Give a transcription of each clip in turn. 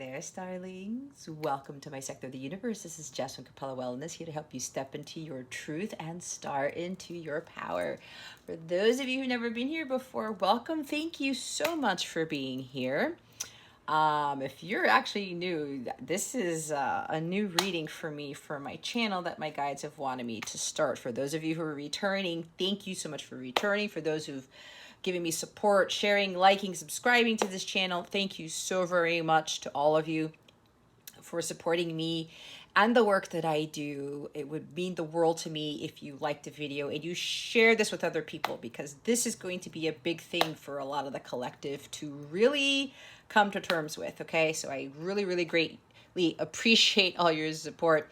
there, starlings. Welcome to my sector of the universe. This is Jess from Capella Wellness, here to help you step into your truth and start into your power. For those of you who've never been here before, welcome. Thank you so much for being here. If you're actually new, this is a new reading for me for my channel that my guides have wanted me to start. For those of you who are returning, thank you so much for returning. For those who've giving me support, sharing, liking, subscribing to this channel. Thank you so very much to all of you for supporting me and the work that I do. It would mean the world to me if you liked the video and you share this with other people, because this is going to be a big thing for a lot of the collective to really come to terms with, okay? So I really greatly appreciate all your support.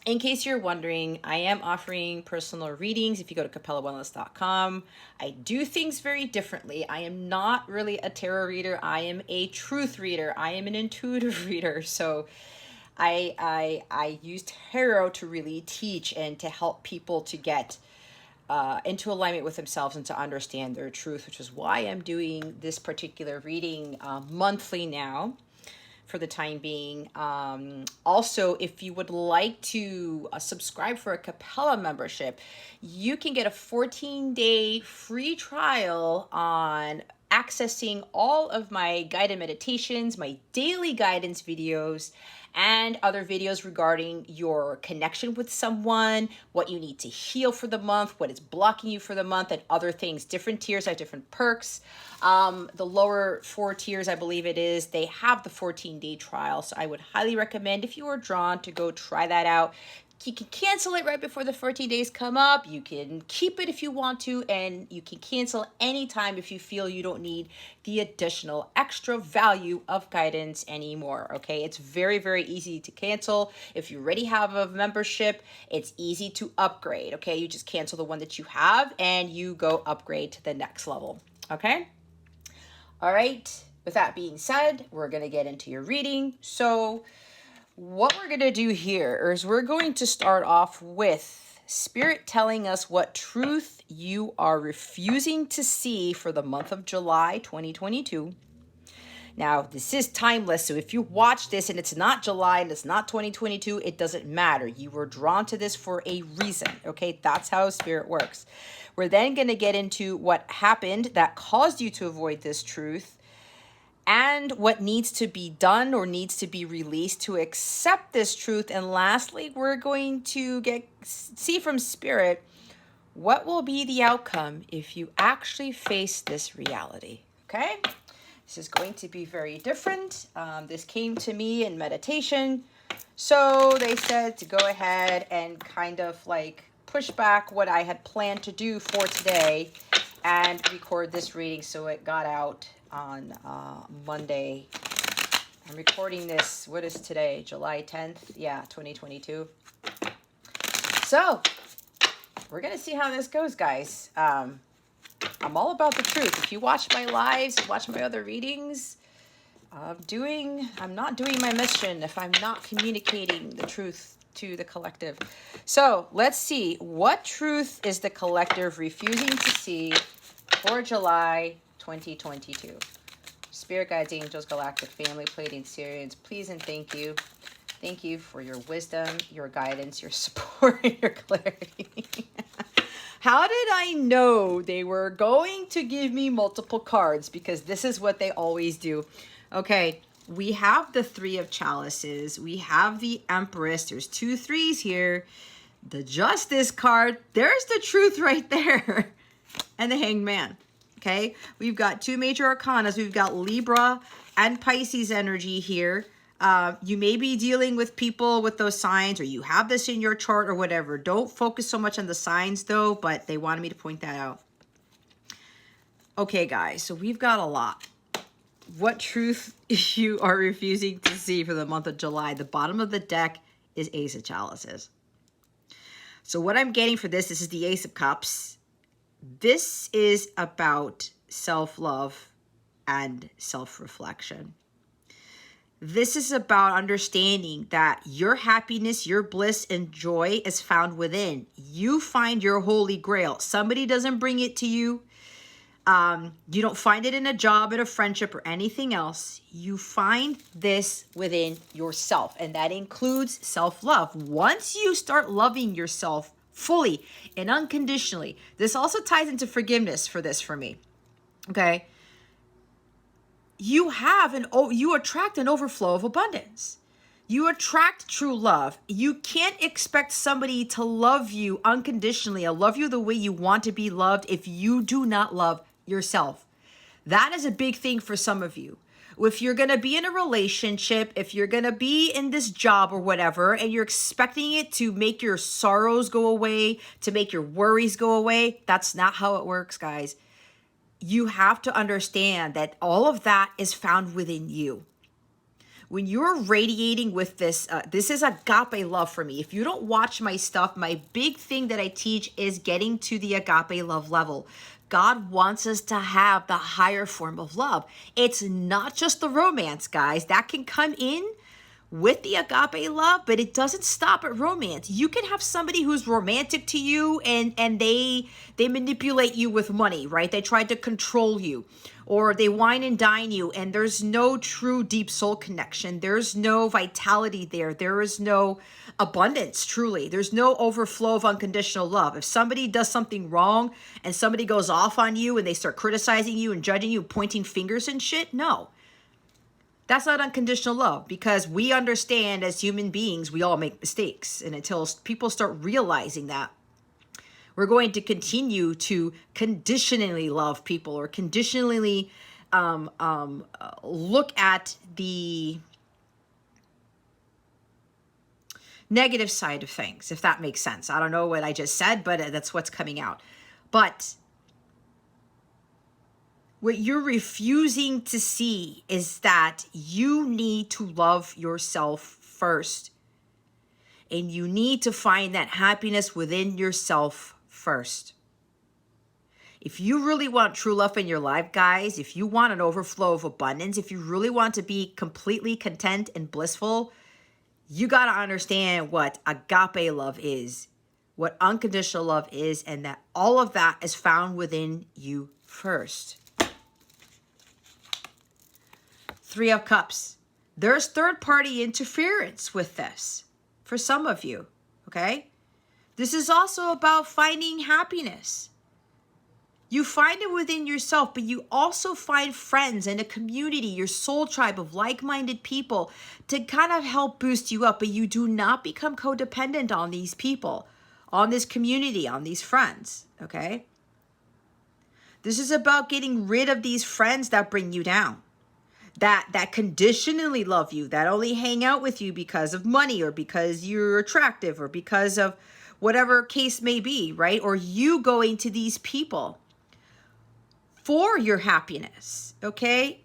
In case you're wondering, I am offering personal readings. If you go to capellawellness.com, I do things very differently. I am not really a tarot reader. I am a truth reader. I am an intuitive reader. So I use tarot to really teach and to help people to get into alignment with themselves and to understand their truth, which is why I'm doing this particular reading monthly now, for the time being. Also, if you would like to subscribe for a Capella membership, you can get a 14-day free trial on accessing all of my guided meditations, my daily guidance videos, and other videos regarding your connection with someone, what you need to heal for the month, what is blocking you for the month, and other things. Different tiers have different perks. The lower 4 tiers, I believe it is, they have the 14-day trial. So I would highly recommend, if you are drawn, to go try that out. You can cancel it right before the 14 days come up. You can keep it if you want to, and you can cancel anytime if you feel you don't need the additional extra value of guidance anymore, okay? It's very easy to cancel. If you already have a membership, it's easy to upgrade, okay? You just cancel the one that you have and you go upgrade to the next level, okay? All right, with that being said, we're gonna get into your reading. So what we're going to do here is we're going to start off with Spirit telling us what truth you are refusing to see for the month of July 2022. Now, this is timeless, so if you watch this and it's not July and it's not 2022, it doesn't matter. You were drawn to this for a reason, okay? That's how Spirit works. We're then going to get into what happened that caused you to avoid this truth, and what needs to be done or needs to be released to accept this truth. And lastly, we're going to see from Spirit what will be the outcome if you actually face this reality, okay? This is going to be very different. This came to me in meditation. So they said to go ahead and kind of like push back what I had planned to do for today and record this reading, so it got out on Monday. I'm recording this, what is today? July 10th? Yeah, 2022. So we're going to see how this goes, guys. I'm all about the truth. If you watch my lives, watch my other readings, I'm not doing my mission if I'm not communicating the truth to the collective. So let's see, what truth is the collective refusing to see for July 2022. Spirit guides, angels, galactic family, Pleiadian, Sirians, please and thank you. Thank you for your wisdom, your guidance, your support, and your clarity. How did I know they were going to give me multiple cards? Because this is what they always do. Okay, we have the 3 of chalices. We have the Empress. There's 2 3s here. The Justice card. There's the truth right there. And the Hanged Man. Okay, we've got 2 major arcanas. We've got Libra and Pisces energy here. You may be dealing with people with those signs, or you have this in your chart or whatever. Don't focus so much on the signs though, but they wanted me to point that out. Okay, guys, so we've got a lot. What truth you are refusing to see for the month of July? The bottom of the deck is Ace of Chalices. So what I'm getting for this is the Ace of Cups. This is about self-love and self-reflection. This is about understanding that your happiness, your bliss, and joy is found within. You find your holy grail. Somebody doesn't bring it to you. You don't find it in a job, in a friendship, or anything else. You find this within yourself, and that includes self-love. Once you start loving yourself fully and unconditionally, this also ties into forgiveness for me, okay? You attract an overflow of abundance. You attract true love. You can't expect somebody to love you unconditionally or love you the way you want to be loved if you do not love yourself. That is a big thing for some of you. If you're going to be in a relationship, if you're going to be in this job or whatever, and you're expecting it to make your sorrows go away, to make your worries go away, that's not how it works, guys. You have to understand that all of that is found within you. When you're radiating with this, this is agape love for me. If you don't watch my stuff, my big thing that I teach is getting to the agape love level. God wants us to have the higher form of love. It's not just the romance, guys. That can come in with the agape love, but it doesn't stop at romance. You can have somebody who's romantic to you and they manipulate you with money, right? They try to control you, or they wine and dine you, and there's no true deep soul connection. There's no vitality there. There is no abundance, truly. There's no overflow of unconditional love. If somebody does something wrong and somebody goes off on you and they start criticizing you and judging you, pointing fingers and shit, no. That's not unconditional love, because we understand as human beings, we all make mistakes. And until people start realizing that, we're going to continue to conditionally love people or conditionally look at the negative side of things, if that makes sense. I don't know what I just said, but that's what's coming out. But what you're refusing to see is that you need to love yourself first. And you need to find that happiness within yourself first. If you really want true love in your life, guys, if you want an overflow of abundance, if you really want to be completely content and blissful, you got to understand what agape love is, what unconditional love is, and that all of that is found within you first. Three of Cups. There's third-party interference with this for some of you, okay? This is also about finding happiness. You find it within yourself, but you also find friends and a community, your soul tribe of like-minded people to kind of help boost you up, but you do not become codependent on these people, on this community, on these friends, okay? This is about getting rid of these friends that bring you down. That conditionally love you, that only hang out with you because of money or because you're attractive or because of whatever case may be, right? Or you going to these people for your happiness, okay?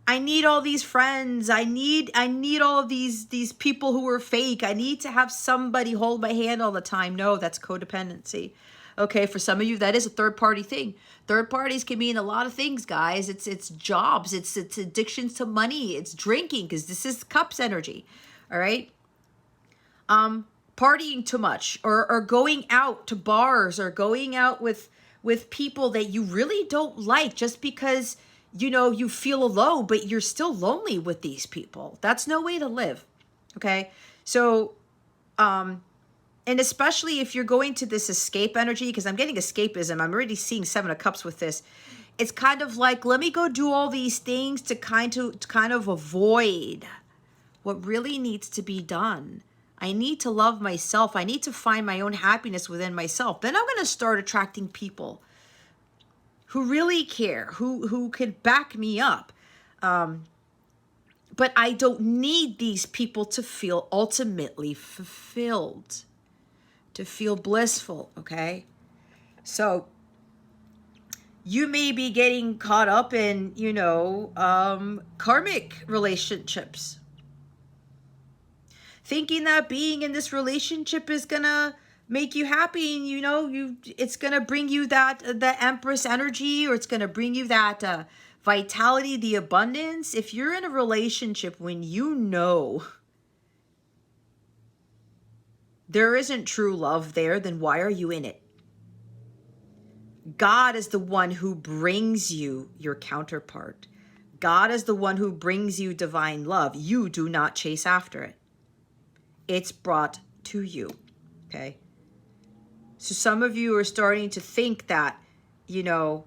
I need all these friends. I need all of these people who are fake. I need to have somebody hold my hand all the time. No, that's codependency. Okay, for some of you, that is a third-party thing. Third parties can mean a lot of things, guys. It's jobs, it's addictions to money, it's drinking, because this is Cups energy, all right? Partying too much, or going out to bars, or going out with people that you really don't like just because, you know, you feel alone, but you're still lonely with these people. That's no way to live, okay? So, and especially if you're going to this escape energy, because I'm getting escapism. I'm already seeing Seven of Cups with this. It's kind of like, let me go do all these things to kind of avoid what really needs to be done. I need to love myself. I need to find my own happiness within myself. Then I'm going to start attracting people who really care, who can back me up. But I don't need these people to feel ultimately fulfilled, to feel blissful, okay? So you may be getting caught up in, you know, karmic relationships, thinking that being in this relationship is gonna make you happy, and you know, it's gonna bring you the Empress energy, or it's gonna bring you that vitality, the abundance. If you're in a relationship when you know there isn't true love there, then why are you in it? God is the one who brings you your counterpart. God is the one who brings you divine love. You do not chase after it. It's brought to you, okay? So some of you are starting to think that, you know,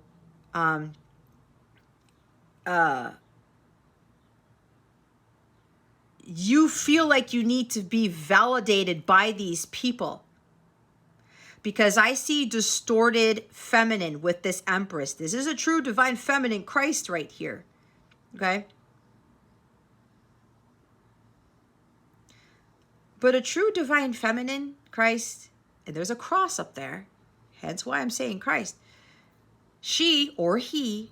you feel like you need to be validated by these people. Because I see distorted feminine with this Empress. This is a true divine feminine Christ right here, okay? But a true divine feminine Christ, and there's a cross up there, hence why I'm saying Christ, she or he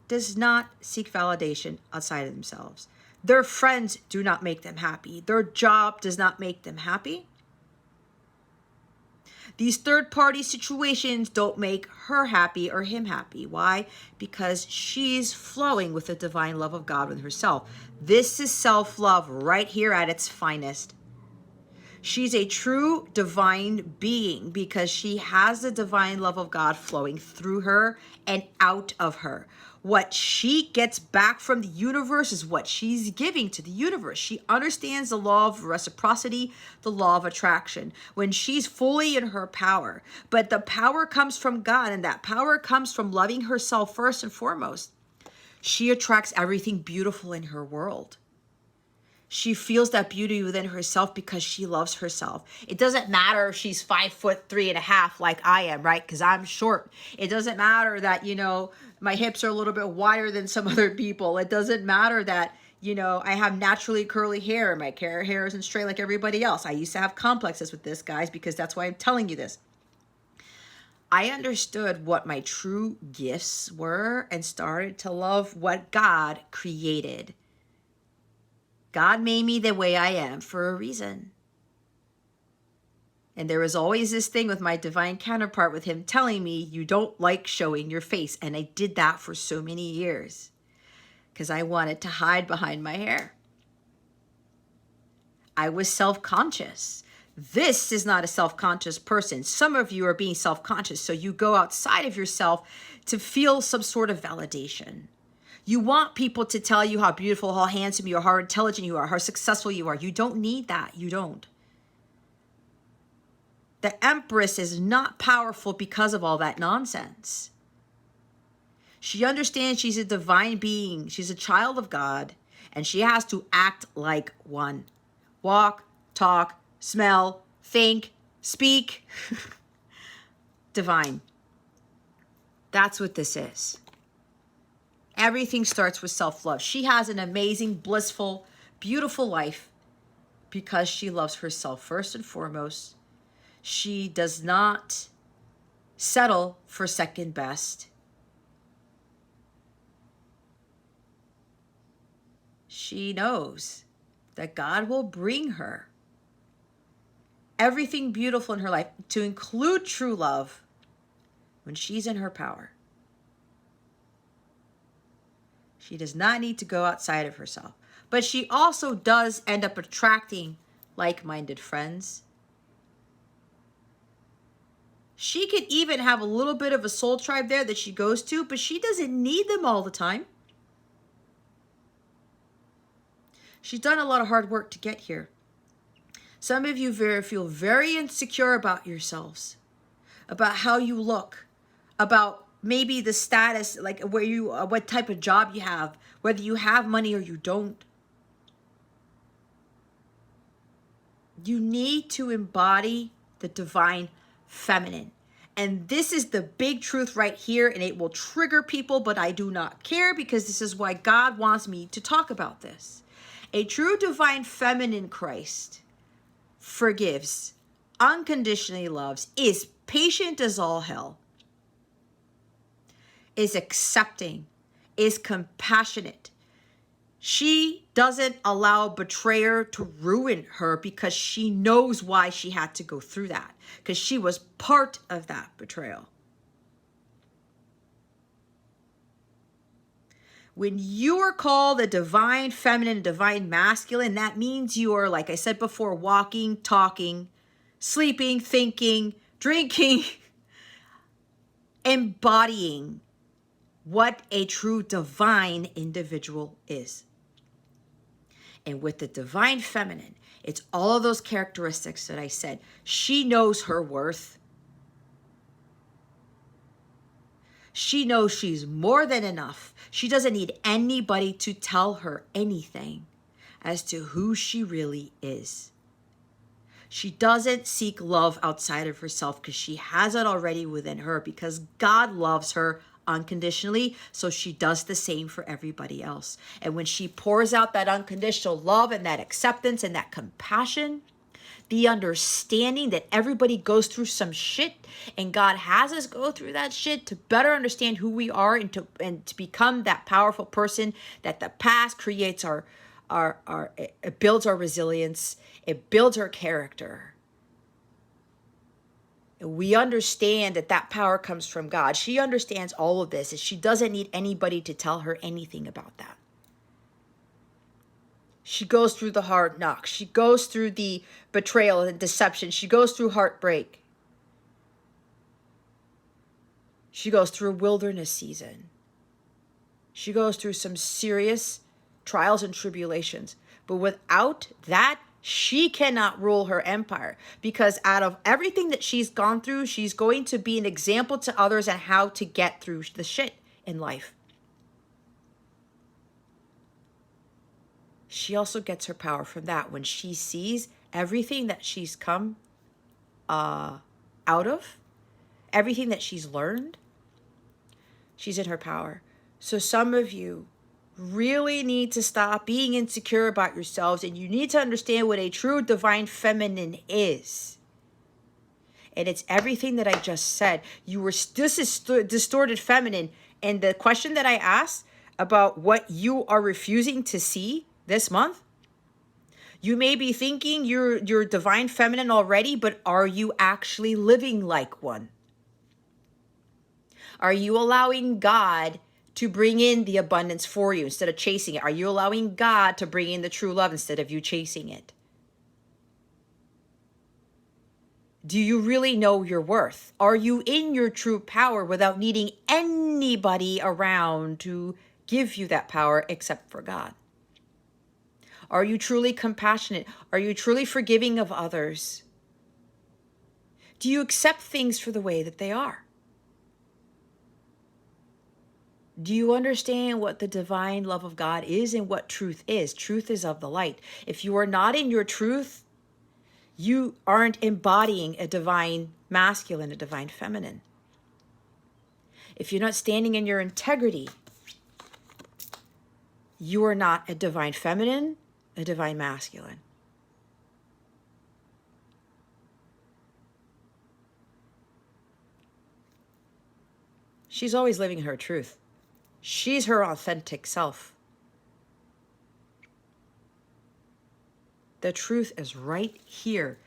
does not seek validation outside of themselves. Their friends do not make them happy. Their job does not make them happy. These third-party situations don't make her happy or him happy. Why? Because she's flowing with the divine love of God within herself. This is self-love right here at its finest. She's a true divine being because she has the divine love of God flowing through her and out of her. What she gets back from the universe is what she's giving to the universe. She understands the law of reciprocity, the law of attraction, when she's fully in her power. But the power comes from God, and that power comes from loving herself first and foremost. She attracts everything beautiful in her world. She feels that beauty within herself because she loves herself. It doesn't matter if she's 5'3.5" like I am, right? Because I'm short. It doesn't matter that, you know, my hips are a little bit wider than some other people. It doesn't matter that, you know, I have naturally curly hair. My hair isn't straight like everybody else. I used to have complexes with this, guys, because that's why I'm telling you this. I understood what my true gifts were and started to love what God created. God made me the way I am for a reason. And there was always this thing with my divine counterpart with him telling me, you don't like showing your face. And I did that for so many years because I wanted to hide behind my hair. I was self-conscious. This is not a self-conscious person. Some of you are being self-conscious, so you go outside of yourself to feel some sort of validation. You want people to tell you how beautiful, how handsome you are, how intelligent you are, how successful you are. You don't need that. You don't. The Empress is not powerful because of all that nonsense. She understands she's a divine being. She's a child of God, and she has to act like one. Walk, talk, smell, think, speak. Divine. That's what this is. Everything starts with self-love. She has an amazing, blissful, beautiful life because she loves herself first and foremost. She does not settle for second best. She knows that God will bring her everything beautiful in her life, to include true love, when she's in her power. She does not need to go outside of herself. But she also does end up attracting like-minded friends. She could even have a little bit of a soul tribe there that she goes to, but she doesn't need them all the time. She's done a lot of hard work to get here. Some of you feel very insecure about yourselves, about how you look, about maybe the status, like where you, what type of job you have, whether you have money or you don't. You need to embody the divine feminine. And this is the big truth right here, and it will trigger people, but I do not care because this is why God wants me to talk about this. A true divine feminine Christ forgives, unconditionally loves, is patient as all hell, is accepting, is compassionate. She doesn't allow betrayer to ruin her because she knows why she had to go through that, because she was part of that betrayal. When you are called a divine feminine, divine masculine, that means you are, like I said before, walking, talking, sleeping, thinking, drinking, embodying what a true divine individual is. And with the divine feminine, it's all of those characteristics that I said. She knows her worth. She knows she's more than enough. She doesn't need anybody to tell her anything as to who she really is. She doesn't seek love outside of herself because she has it already within her, because God loves her unconditionally. So she does the same for everybody else. And when she pours out that unconditional love and that acceptance and that compassion, the understanding that everybody goes through some shit, and God has us go through that shit to better understand who we are and to become that powerful person that the past creates it builds our resilience. It builds our character. We understand that power comes from God. She understands all of this, and she doesn't need anybody to tell her anything about that. She goes through the hard knocks. She goes through the betrayal and deception. She goes through heartbreak. She goes through a wilderness season. She goes through some serious trials and tribulations. But without that, she cannot rule her empire, because out of everything that she's gone through, she's going to be an example to others on how to get through the shit in life. She also gets her power from that when she sees everything that she's come out of, everything that she's learned. She's in her power. So some of you really need to stop being insecure about yourselves, and you need to understand what a true divine feminine is. And it's everything that I just said. This is distorted feminine. And the question that I asked about what you are refusing to see this month, you may be thinking you're divine feminine already, but are you actually living like one? Are you allowing God to bring in the abundance for you instead of chasing it? Are you allowing God to bring in the true love instead of you chasing it? Do you really know your worth? Are you in your true power without needing anybody around to give you that power except for God? Are you truly compassionate? Are you truly forgiving of others? Do you accept things for the way that they are? Do you understand what the divine love of God is and what truth is? Truth is of the light. If you are not in your truth, you aren't embodying a divine masculine, a divine feminine. If you're not standing in your integrity, you are not a divine feminine, a divine masculine. She's always living her truth. She's her authentic self. The truth is right here.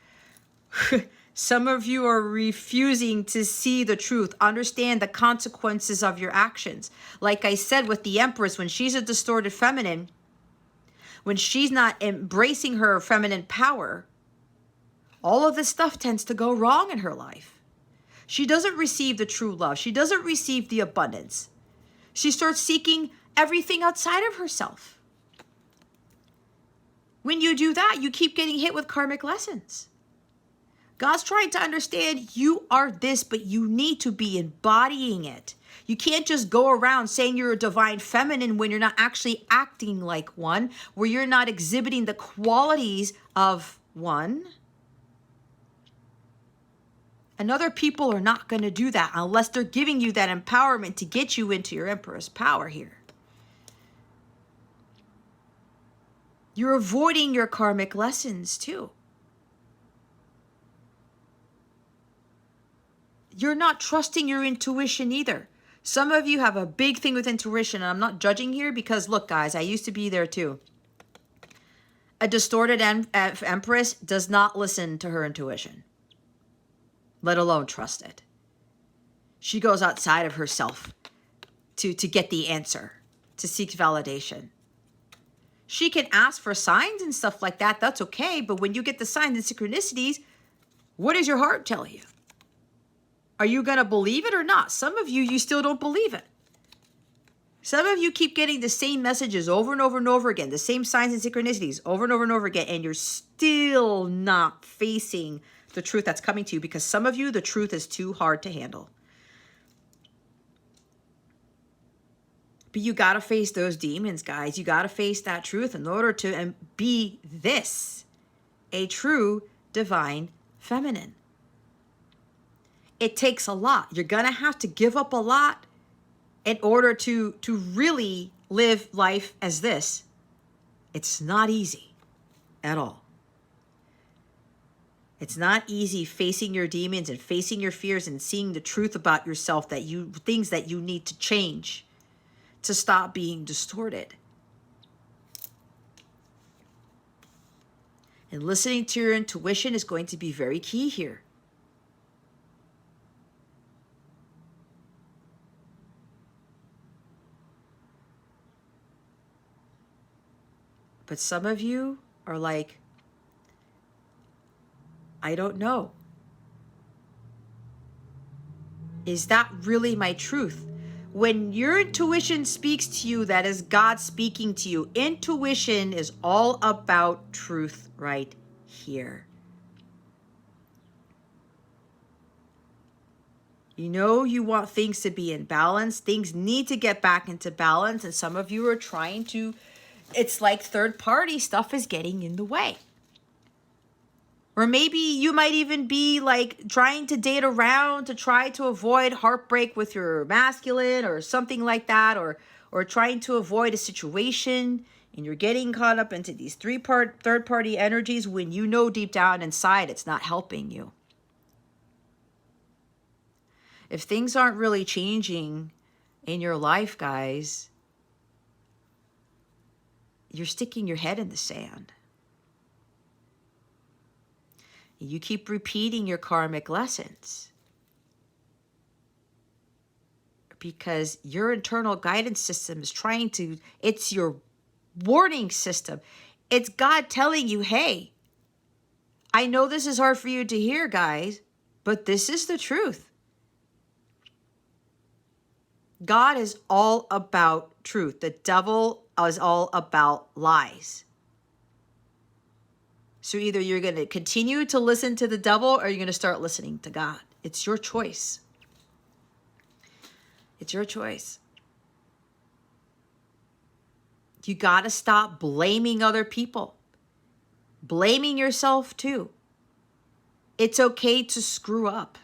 Some of you are refusing to see the truth, understand the consequences of your actions. Like I said with the Empress, when she's a distorted feminine, when she's not embracing her feminine power, all of this stuff tends to go wrong in her life. She doesn't receive the true love. She doesn't receive the abundance. She starts seeking everything outside of herself. When you do that, you keep getting hit with karmic lessons. God's trying to understand you are this, but you need to be embodying it. You can't just go around saying you're a divine feminine when you're not actually acting like one, where you're not exhibiting the qualities of one. And other people are not going to do that unless they're giving you that empowerment to get you into your Empress power here. You're avoiding your karmic lessons too. You're not trusting your intuition either. Some of you have a big thing with intuition, and I'm not judging here because, look, guys, I used to be there too. A distorted Empress does not listen to her intuition, let alone trust it. She goes outside of herself to get the answer, to seek validation. She can ask for signs and stuff like that. That's okay. But when you get the signs and synchronicities, what does your heart tell you? Are you going to believe it or not? Some of you, you still don't believe it. Some of you keep getting the same messages over and over and over again, the same signs and synchronicities over and over and over again, and you're still not facing the truth that's coming to you because some of you, the truth is too hard to handle. But you got to face those demons, guys. You got to face that truth in order to be this, a true divine feminine. It takes a lot. You're going to have to give up a lot in order to really live life as this. It's not easy at all. It's not easy facing your demons and facing your fears and seeing the truth about yourself, things that you need to change to stop being distorted. And listening to your intuition is going to be very key here. But some of you are like, I don't know. Is that really my truth? When your intuition speaks to you, that is God speaking to you. Intuition is all about truth right here. You know you want things to be in balance. Things need to get back into balance. And some of you are trying to, it's like third party stuff is getting in the way. Or maybe you might even be like trying to date around to try to avoid heartbreak with your masculine or something like that, or trying to avoid a situation, and you're getting caught up into these third party energies when you know deep down inside it's not helping you. If things aren't really changing in your life, guys, you're sticking your head in the sand. You keep repeating your karmic lessons because your internal guidance system is trying to, it's your warning system. It's God telling you, hey, I know this is hard for you to hear, guys, but this is the truth. God is all about truth. The devil is all about lies. So either you're going to continue to listen to the devil or you're going to start listening to God. It's your choice. It's your choice. You got to stop blaming other people. Blaming yourself too. It's okay to screw up.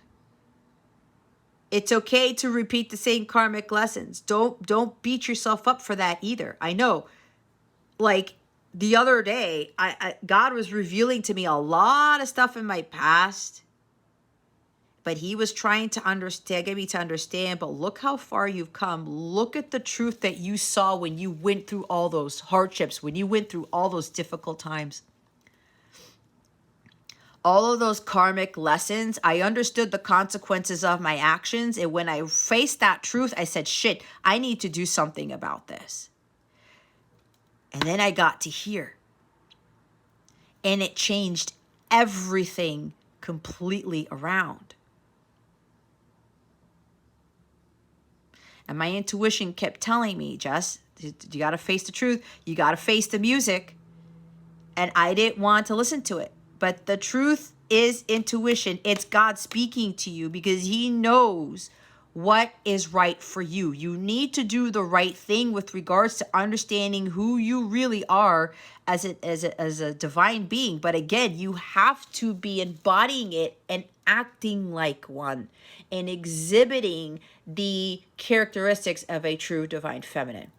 It's okay to repeat the same karmic lessons. Don't beat yourself up for that either. I know, like, the other day, God was revealing to me a lot of stuff in my past, but he was trying to get me to understand, but look how far you've come. Look at the truth that you saw when you went through all those hardships, when you went through all those difficult times. All of those karmic lessons, I understood the consequences of my actions, and when I faced that truth, I said, shit, I need to do something about this. And then I got to hear. And it changed everything completely around. And my intuition kept telling me, Jess, you got to face the truth. You got to face the music. And I didn't want to listen to it. But the truth is intuition. It's God speaking to you because he knows what is right for you. You need to do the right thing with regards to understanding who you really are as a divine being. But again, you have to be embodying it and acting like one and exhibiting the characteristics of a true divine feminine.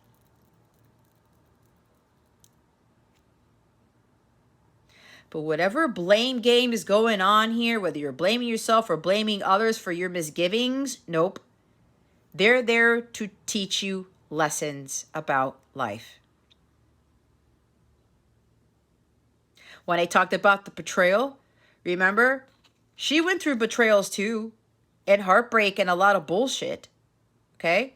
But whatever blame game is going on here, whether you're blaming yourself or blaming others for your misgivings, nope. They're there to teach you lessons about life. When I talked about the betrayal, remember, she went through betrayals too, and heartbreak and a lot of bullshit, okay?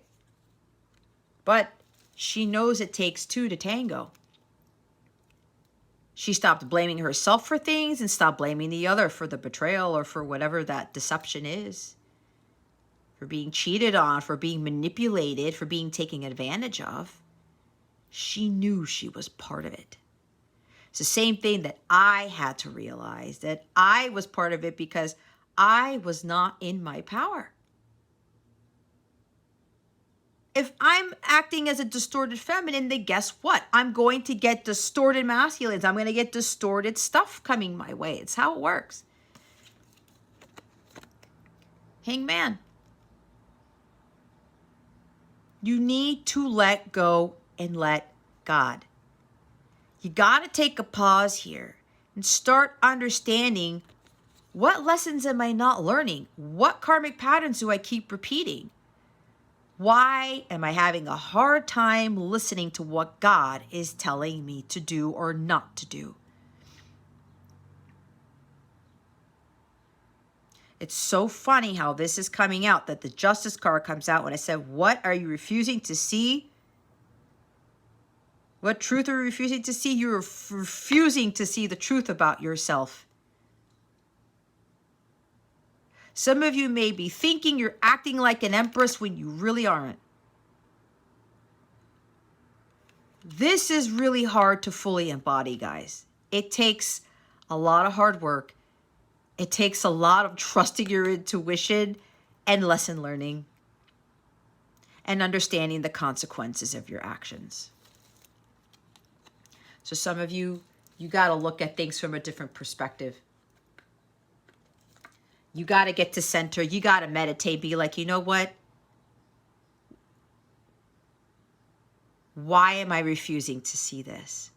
But she knows it takes two to tango. She stopped blaming herself for things and stopped blaming the other for the betrayal or for whatever that deception is. for being cheated on, for being manipulated, for being taken advantage of. She knew she was part of it. It's the same thing that I had to realize, that I was part of it because I was not in my power. If I'm acting as a distorted feminine, then guess what? I'm going to get distorted masculines. I'm going to get distorted stuff coming my way. It's how it works. Hangman. You need to let go and let God. You got to take a pause here and start understanding, what lessons am I not learning? What karmic patterns do I keep repeating? Why am I having a hard time listening to what God is telling me to do or not to do? It's so funny how this is coming out, that the Justice card comes out when I said, what are you refusing to see? What truth are you refusing to see? You're refusing to see the truth about yourself. Some of you may be thinking you're acting like an empress when you really aren't. This is really hard to fully embody, guys. It takes a lot of hard work. It takes a lot of trusting your intuition and lesson learning and understanding the consequences of your actions. So some of you, you got to look at things from a different perspective. You got to get to center. You got to meditate. Be like, you know what? Why am I refusing to see this?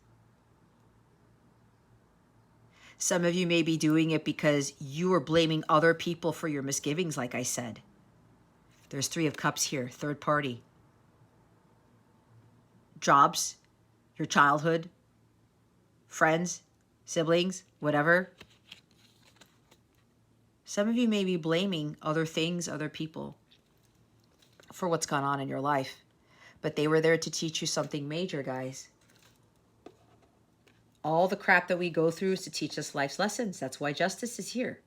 Some of you may be doing it because you are blaming other people for your misgivings, like I said. There's 3 of Cups here, third party. Jobs, your childhood, friends, siblings, whatever. Some of you may be blaming other things, other people for what's gone on in your life. But they were there to teach you something major, guys. All the crap that we go through is to teach us life's lessons. That's why justice is here.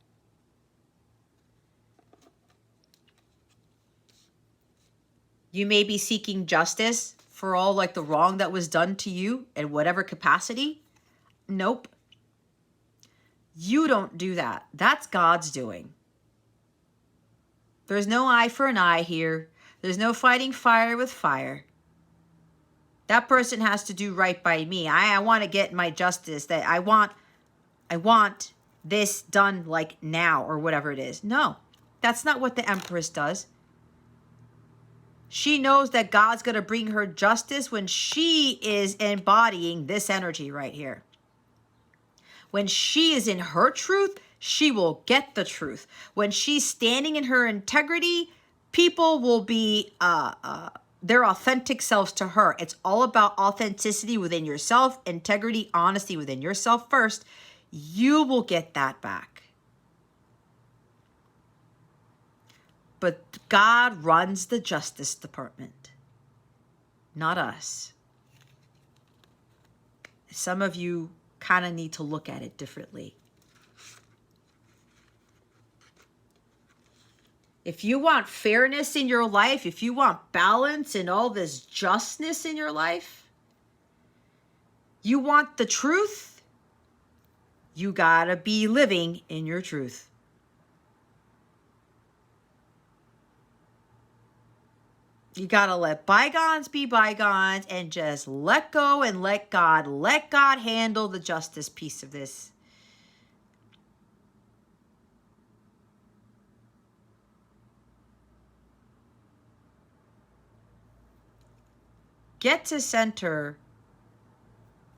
You may be seeking justice for all like the wrong that was done to you in whatever capacity. Nope. You don't do that. That's God's doing. There's no eye for an eye here. There's no fighting fire with fire. That person has to do right by me. I want to get my justice. That I want this done like now or whatever it is. No, that's not what the Empress does. She knows that God's going to bring her justice when she is embodying this energy right here. When she is in her truth, she will get the truth. When she's standing in her integrity, people will be their authentic selves to her. It's all about authenticity within yourself, integrity, honesty within yourself first. You will get that back. But God runs the Justice Department, not us. Some of you kind of need to look at it differently. If you want fairness in your life, if you want balance and all this justness in your life, you want the truth, you gotta be living in your truth. You gotta let bygones be bygones and just let go and let God handle the justice piece of this. Get to center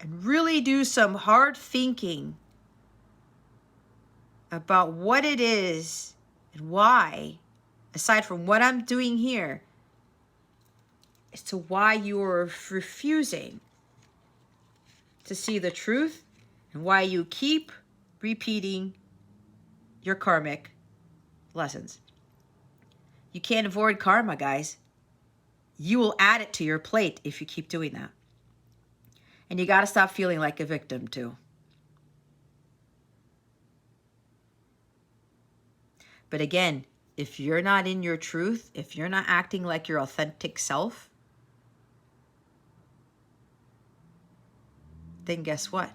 and really do some hard thinking about what it is and why, aside from what I'm doing here, as to why you are refusing to see the truth and why you keep repeating your karmic lessons. You can't avoid karma, guys. You will add it to your plate if you keep doing that. And you got to stop feeling like a victim too. But again, if you're not in your truth, if you're not acting like your authentic self, then guess what?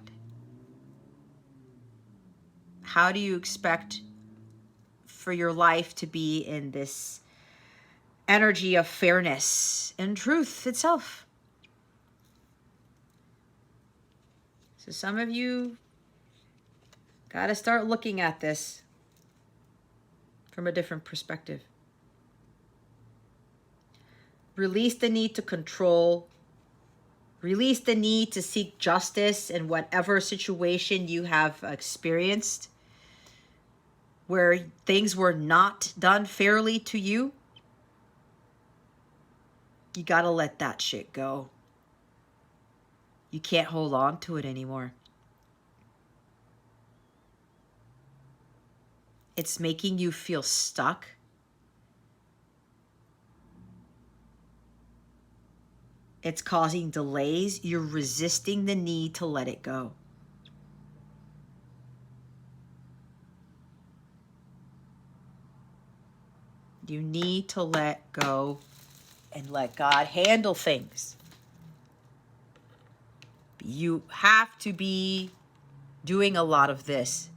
How do you expect for your life to be in this energy of fairness and truth itself? So some of you got to start looking at this from a different perspective. Release the need to control. Release the need to seek justice in whatever situation you have experienced where things were not done fairly to you. You got to let that shit go. You can't hold on to it anymore. It's making you feel stuck. It's causing delays. You're resisting the need to let it go. You need to let go and let God handle things. You have to be doing a lot of this.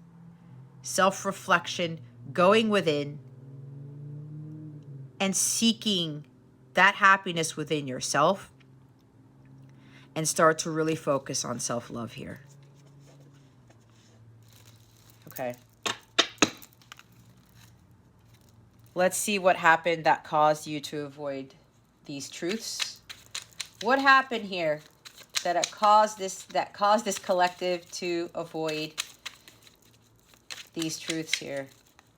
Self-reflection, going within, and seeking that happiness within yourself, and start to really focus on self-love here. Okay. Let's see what happened that caused you to avoid these truths. What happened here that caused this collective to avoid these truths here?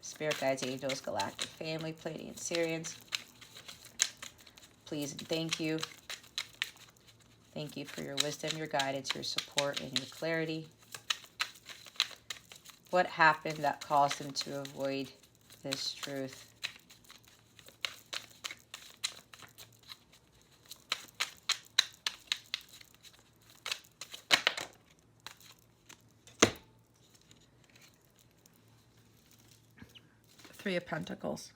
Spirit guides, angels, galactic family, Pleiadian Syrians. Please and thank you. Thank you for your wisdom, your guidance, your support, and your clarity. What happened that caused them to avoid this truth? Three of Pentacles.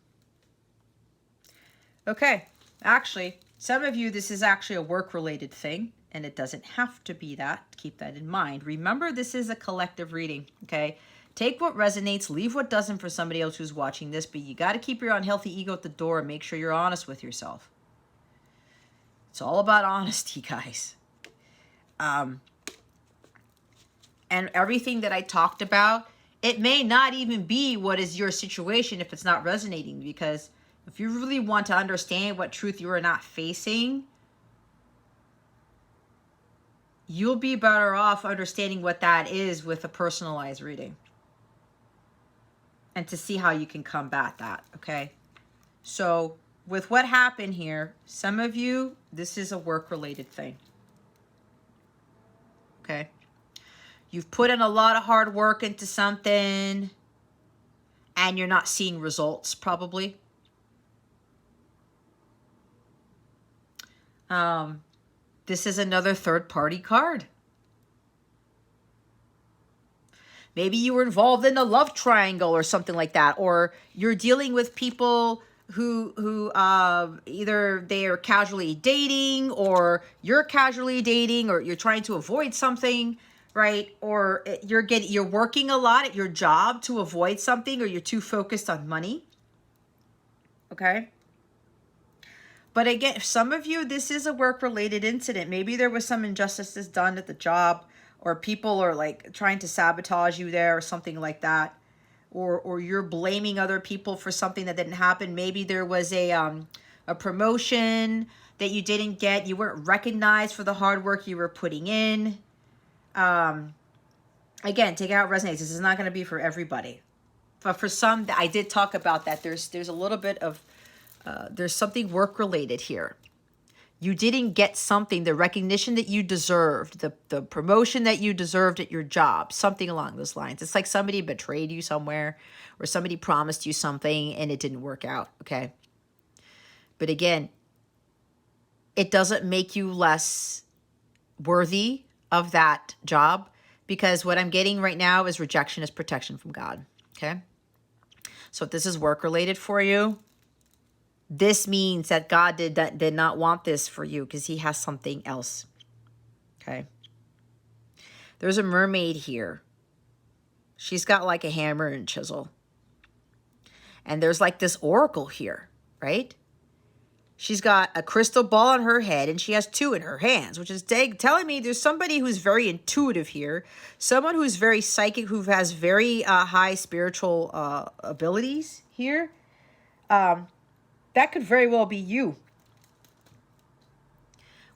Okay, actually, some of you, this is actually a work-related thing, and it doesn't have to be that. Keep that in mind. Remember, this is a collective reading, okay? Take what resonates, leave what doesn't for somebody else who's watching this, but you got to keep your unhealthy ego at the door and make sure you're honest with yourself. It's all about honesty, guys. And everything that I talked about, it may not even be what is your situation if it's not resonating, because if you really want to understand what truth you are not facing, you'll be better off understanding what that is with a personalized reading and to see how you can combat that, okay? So with what happened here, some of you, this is a work-related thing, okay? You've put in a lot of hard work into something and you're not seeing results, probably. This is another third-party card. Maybe you were involved in a love triangle or something like that, or you're dealing with people who either they are casually dating, or you're casually dating, or you're trying to avoid something, right? Or you're working a lot at your job to avoid something, or you're too focused on money. Okay? But again, some of you, this is a work-related incident. Maybe there was some injustices done at the job, or people are like trying to sabotage you there or something like that. Or you're blaming other people for something that didn't happen. Maybe there was a promotion that you didn't get. You weren't recognized for the hard work you were putting in. Again, take it out resonates. This is not going to be for everybody. But for some, I did talk about that. There's a little bit of, there's something work-related here. You didn't get something, the recognition that you deserved, the promotion that you deserved at your job, something along those lines. It's like somebody betrayed you somewhere, or somebody promised you something and it didn't work out, okay? But again, it doesn't make you less worthy of that job, because what I'm getting right now is rejection is protection from God, okay? So if this is work related for you, this means that God did not want this for you because he has something else. Okay. There's a mermaid here. She's got like a hammer and chisel. And there's like this oracle here, right? She's got a crystal ball on her head and she has two in her hands, which is telling me there's somebody who's very intuitive here. Someone who's very psychic, who has very high spiritual abilities here. That could very well be you.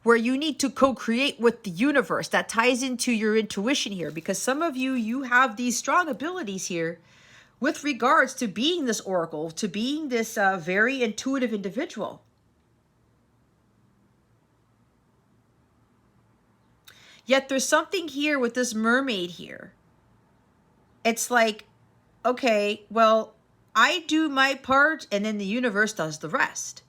Where you need to co-create with the universe. That ties into your intuition here, because some of you, you have these strong abilities here with regards to being this oracle, to being this very intuitive individual. Yet there's something here with this mermaid here. It's like, okay, well, I do my part and then the universe does the rest.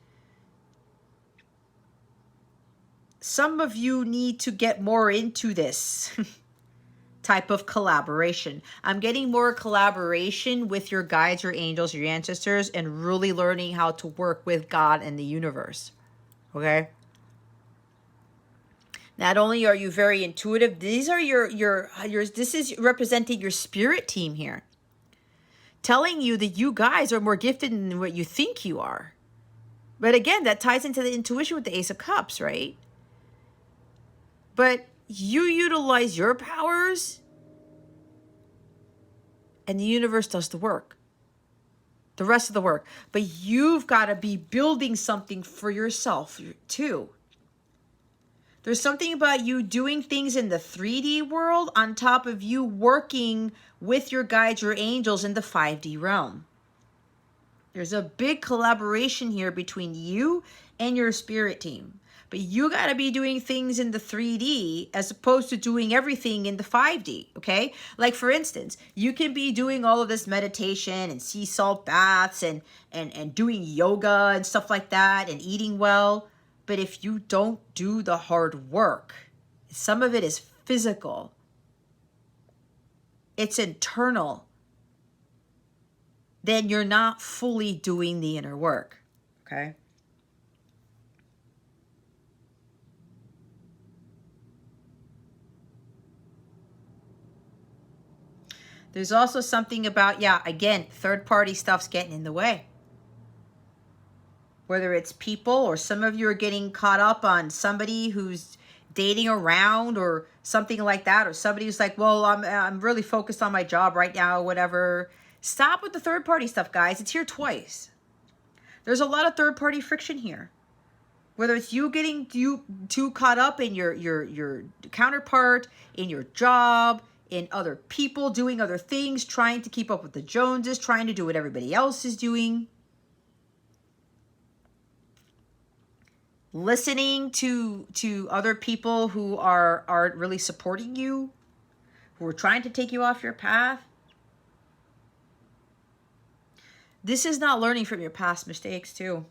Some of you need to get more into this type of collaboration. I'm getting more collaboration with your guides, your angels, your ancestors, and really learning how to work with God and the universe. Okay? Not only are you very intuitive, these are this is representing your spirit team here. Telling you that you guys are more gifted than what you think you are. But again, that ties into the intuition with the Ace of Cups, right? But you utilize your powers and the universe does the work. The rest of the work. But you've got to be building something for yourself too. There's something about you doing things in the 3D world on top of you working with your guides, your angels in the 5D realm. There's a big collaboration here between you and your spirit team. But you got to be doing things in the 3D as opposed to doing everything in the 5D, okay? Like, for instance, you can be doing all of this meditation and sea salt baths and doing yoga and stuff like that and eating well. But if you don't do the hard work, some of it is physical. It's internal. Then you're not fully doing the inner work, okay? There's also something about, yeah, again, third-party stuff's getting in the way. Whether it's people or some of you are getting caught up on somebody who's dating around or something like that, or somebody who's like, well, I'm really focused on my job right now, whatever. Stop with the third-party stuff, guys. It's here twice. There's a lot of third-party friction here. Whether it's you getting too caught up in your counterpart, in your job, in other people doing other things, trying to keep up with the Joneses, trying to do what everybody else is doing. Listening to other people who aren't really supporting you, who are trying to take you off your path. This is not learning from your past mistakes too.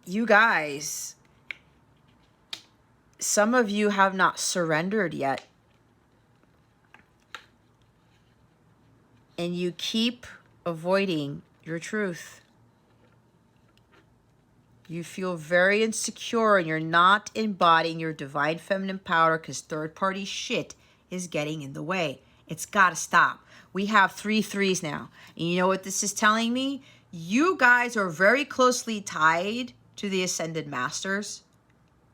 You guys, some of you have not surrendered yet. And you keep avoiding your truth. You feel very insecure and you're not embodying your divine feminine power because third-party shit is getting in the way. It's got to stop. We have 3 3s now. And you know what this is telling me? You guys are very closely tied to the Ascended Masters.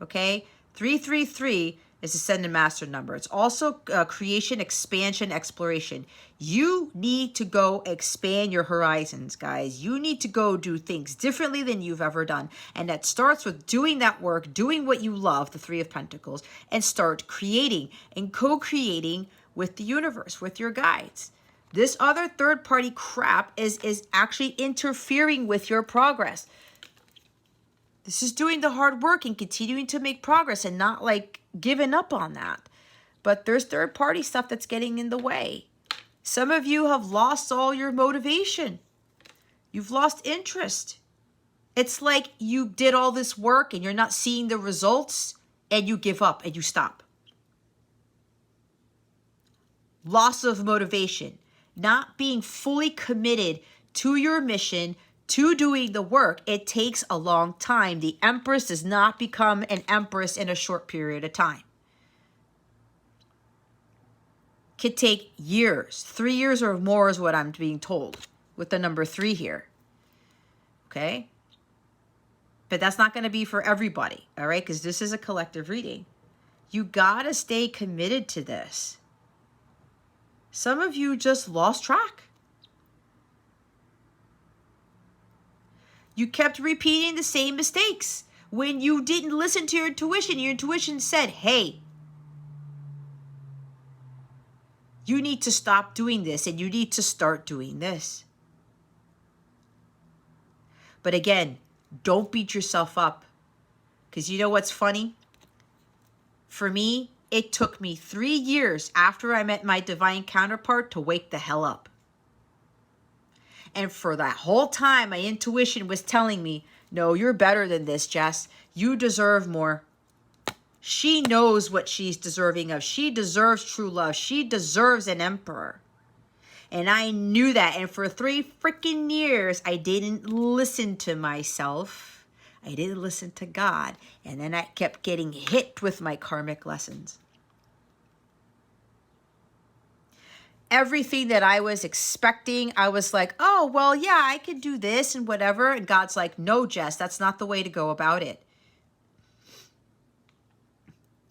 Okay? 333 is Ascended Master number. It's also creation, expansion, exploration. You need to go expand your horizons, guys. You need to go do things differently than you've ever done. And that starts with doing that work, doing what you love, the 3 of Pentacles, and start creating and co-creating with the universe, with your guides. This other third-party crap is actually interfering with your progress. This is doing the hard work and continuing to make progress and not like giving up on that. But there's third-party stuff that's getting in the way. Some of you have lost all your motivation. You've lost interest. It's like you did all this work and you're not seeing the results and you give up and you stop. Loss of motivation, not being fully committed to your mission, to doing the work. It takes a long time. The empress does not become an empress in a short period of time. Could take years. 3 years or more is what I'm being told with the number 3 here. Okay? But that's not going to be for everybody, all right? Because this is a collective reading. You got to stay committed to this. Some of you just lost track. You kept repeating the same mistakes when you didn't listen to your intuition. Your intuition said, hey, you need to stop doing this and you need to start doing this. But again, don't beat yourself up. Because you know what's funny? For me, it took me 3 years after I met my divine counterpart to wake the hell up. And for that whole time, my intuition was telling me, no, you're better than this, Jess. You deserve more. She knows what she's deserving of. She deserves true love. She deserves an emperor. And I knew that. And for 3 freaking years, I didn't listen to myself. I didn't listen to God. And then I kept getting hit with my karmic lessons. Everything that I was expecting, I was like, oh, well, yeah, I could do this and whatever. And God's like, no, Jess, that's not the way to go about it.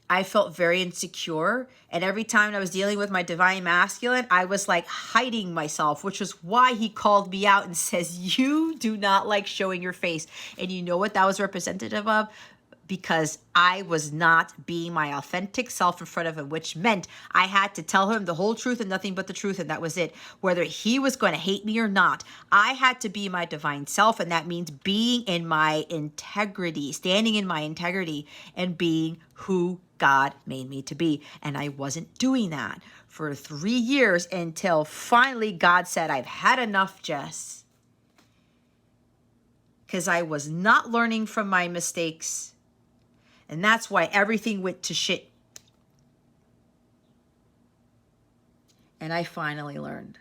I felt very insecure. And every time I was dealing with my divine masculine, I was like hiding myself, which was why he called me out and says, you do not like showing your face. And you know what that was representative of? Because I was not being my authentic self in front of him, which meant I had to tell him the whole truth and nothing but the truth. And that was it. Whether he was going to hate me or not, I had to be my divine self. And that means being in my integrity, standing in my integrity and being who God made me to be. And I wasn't doing that for 3 years until finally God said, I've had enough, Jess. Because I was not learning from my mistakes. And that's why everything went to shit. And I finally learned.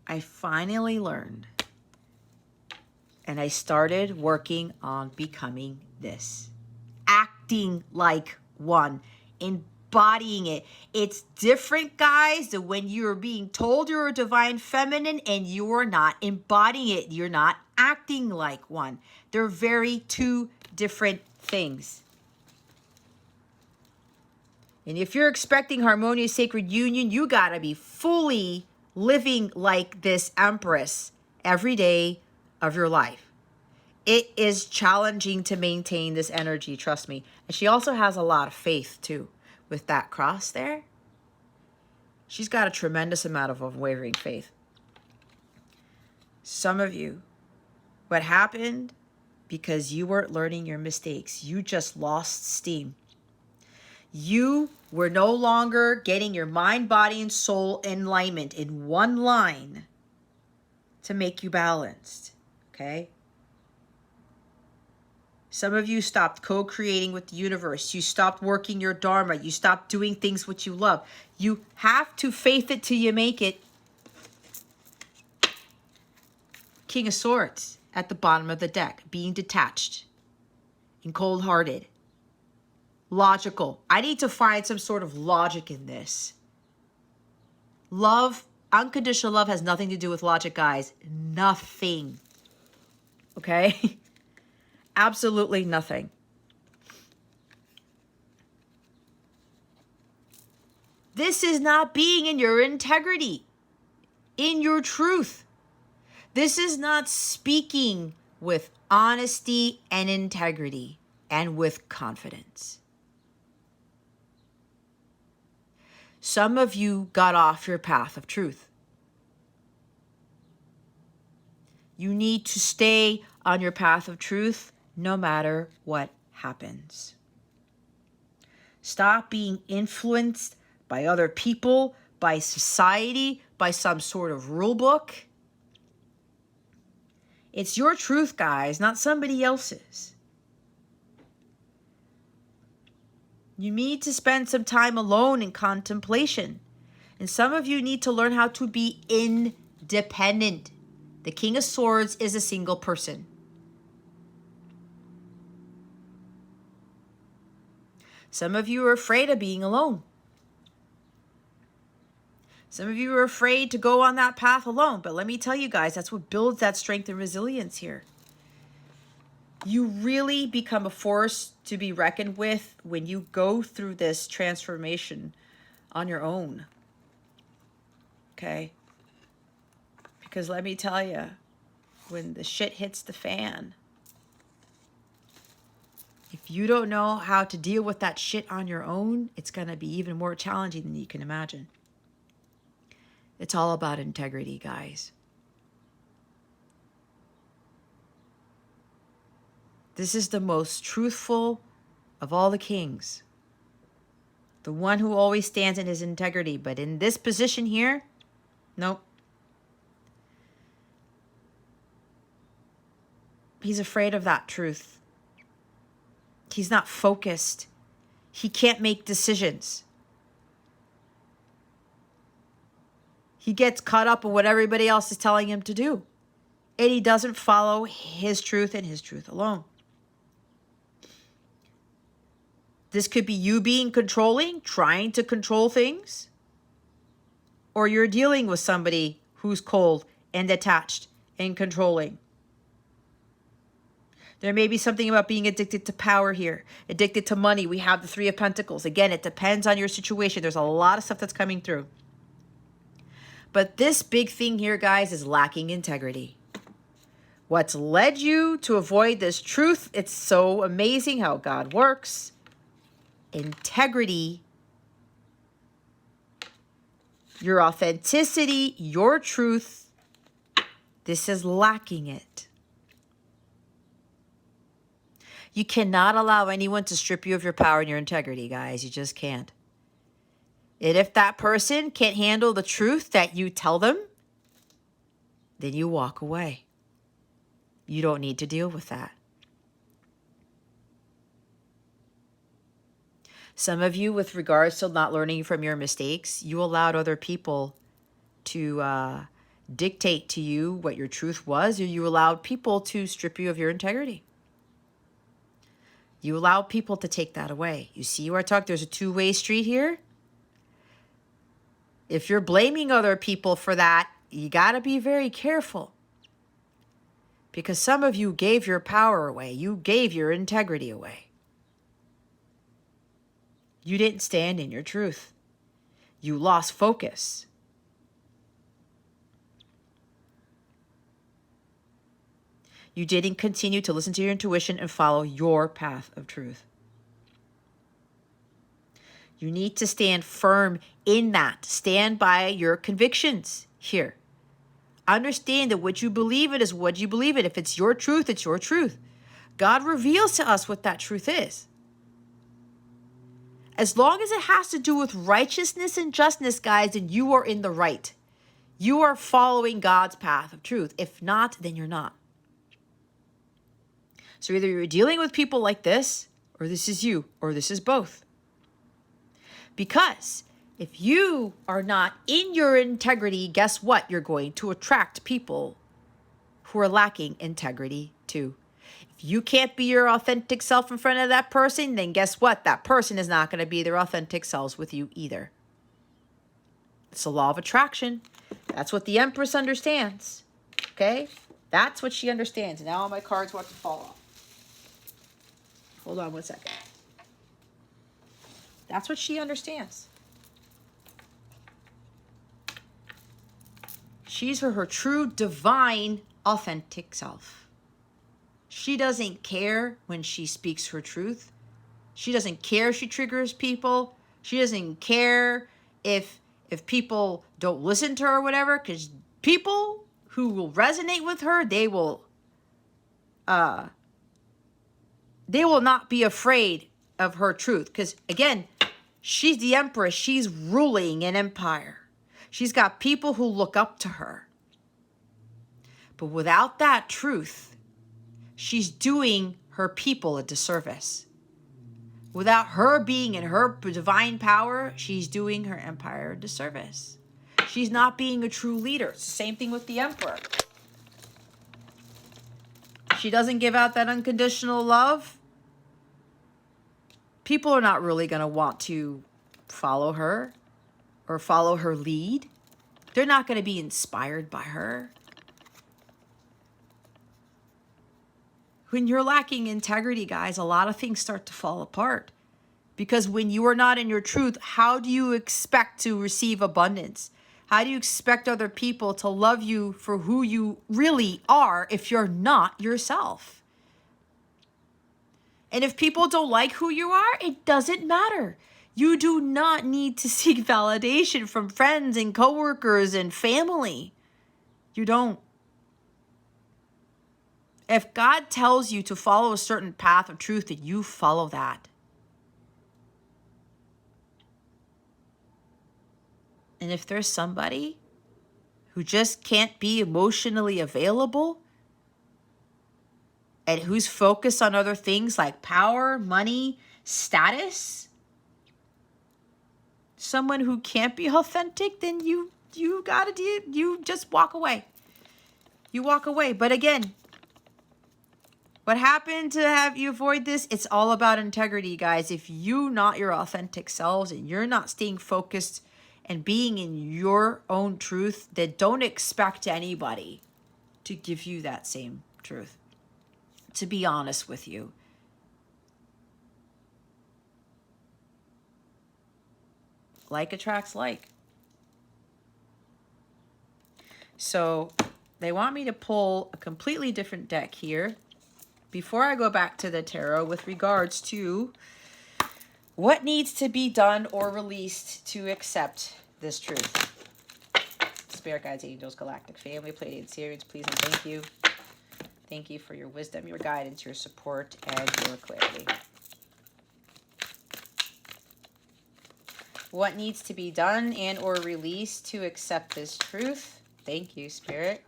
I finally learned. And I started working on becoming this. Acting like one. Embodying it. It's different, guys, than when you're being told you're a divine feminine and you're not embodying it. You're not acting like one. They're very 2 different things. And if you're expecting harmonious sacred union, you gotta be fully living like this empress every day of your life. It is challenging to maintain this energy, trust me. And she also has a lot of faith too. With that cross there, she's got a tremendous amount of unwavering faith. Some of you, what happened? Because you weren't learning your mistakes. You just lost steam. You were no longer getting your mind, body, and soul in alignment in one line to make you balanced, okay? Some of you stopped co-creating with the universe. You stopped working your dharma. You stopped doing things which you love. You have to faith it till you make it. King of Swords at the bottom of the deck, being detached and cold-hearted. Logical. I need to find some sort of logic in this. Love, unconditional love has nothing to do with logic, guys. Nothing. Okay? Absolutely nothing. This is not being in your integrity, in your truth. This is not speaking with honesty and integrity and with confidence. Some of you got off your path of truth. You need to stay on your path of truth no matter what happens. Stop being influenced by other people, by society, by some sort of rule book. It's your truth, guys, not somebody else's. You need to spend some time alone in contemplation. And some of you need to learn how to be independent. The King of Swords is a single person. Some of you are afraid of being alone. Some of you are afraid to go on that path alone. But let me tell you guys, that's what builds that strength and resilience here. You really become a force to be reckoned with when you go through this transformation on your own. Okay? Because let me tell you, when the shit hits the fan, if you don't know how to deal with that shit on your own, it's going to be even more challenging than you can imagine. It's all about integrity, guys. This is the most truthful of all the kings. The one who always stands in his integrity. But in this position here, nope. He's afraid of that truth. He's not focused. He can't make decisions. He gets caught up in what everybody else is telling him to do. And he doesn't follow his truth and his truth alone. This could be you being controlling, trying to control things. Or you're dealing with somebody who's cold and detached and controlling. There may be something about being addicted to power here, addicted to money. We have the Three of Pentacles. Again, it depends on your situation. There's a lot of stuff that's coming through. But this big thing here, guys, is lacking integrity. What's led you to avoid this truth? It's so amazing how God works. Integrity, your authenticity, your truth. This is lacking it. You cannot allow anyone to strip you of your power and your integrity, guys. You just can't. And if that person can't handle the truth that you tell them, then you walk away. You don't need to deal with that. Some of you, with regards to not learning from your mistakes, you allowed other people to dictate to you what your truth was, or you allowed people to strip you of your integrity. You allow people to take that away. You see where I talk? There's a two-way street here. If you're blaming other people for that, you got to be very careful. Because some of you gave your power away. You gave your integrity away. You didn't stand in your truth. You lost focus. You didn't continue to listen to your intuition and follow your path of truth. You need to stand firm in that. Stand by your convictions here. Understand that what you believe in is what you believe in. If it's your truth, it's your truth. God reveals to us what that truth is. As long as it has to do with righteousness and justness, guys, then you are in the right. You are following God's path of truth. If not, then you're not. So either you're dealing with people like this, or this is you, or this is both. Because if you are not in your integrity, guess what? You're going to attract people who are lacking integrity too. If you can't be your authentic self in front of that person, then guess what? That person is not going to be their authentic selves with you either. It's the law of attraction. That's what the Empress understands. Okay? That's what she understands. Now all my cards want to fall off. Hold on one second. That's what she understands. She's her true, divine, authentic self. She doesn't care when she speaks her truth. She doesn't care if she triggers people. She doesn't care if people don't listen to her or whatever, because people who will resonate with her, they will not be afraid of her truth. Because again, she's the Empress. She's ruling an empire. She's got people who look up to her. But without that truth, she's doing her people a disservice. Without her being in her divine power, she's doing her empire a disservice. She's not being a true leader. It's the same thing with the emperor. She doesn't give out that unconditional love. People are not really going to want to follow her or follow her lead. They're not going to be inspired by her. When you're lacking integrity, guys, a lot of things start to fall apart. Because when you are not in your truth, how do you expect to receive abundance? How do you expect other people to love you for who you really are if you're not yourself? And if people don't like who you are, it doesn't matter. You do not need to seek validation from friends and coworkers and family. You don't. If God tells you to follow a certain path of truth, then you follow that. And if there's somebody who just can't be emotionally available and who's focused on other things like power, money, status, someone who can't be authentic, then you just walk away. You walk away. But again, what happened to have you avoid this? It's all about integrity, guys. If you're not your authentic selves and you're not staying focused and being in your own truth, then don't expect anybody to give you that same truth. To be honest with you. Like attracts like. So they want me to pull a completely different deck here before I go back to the tarot with regards to what needs to be done or released to accept this truth. Spirit guides, angels, galactic family, Pleiadian series, please and thank you. Thank you for your wisdom, your guidance, your support, and your clarity. What needs to be done and or released to accept this truth? Thank you, Spirit.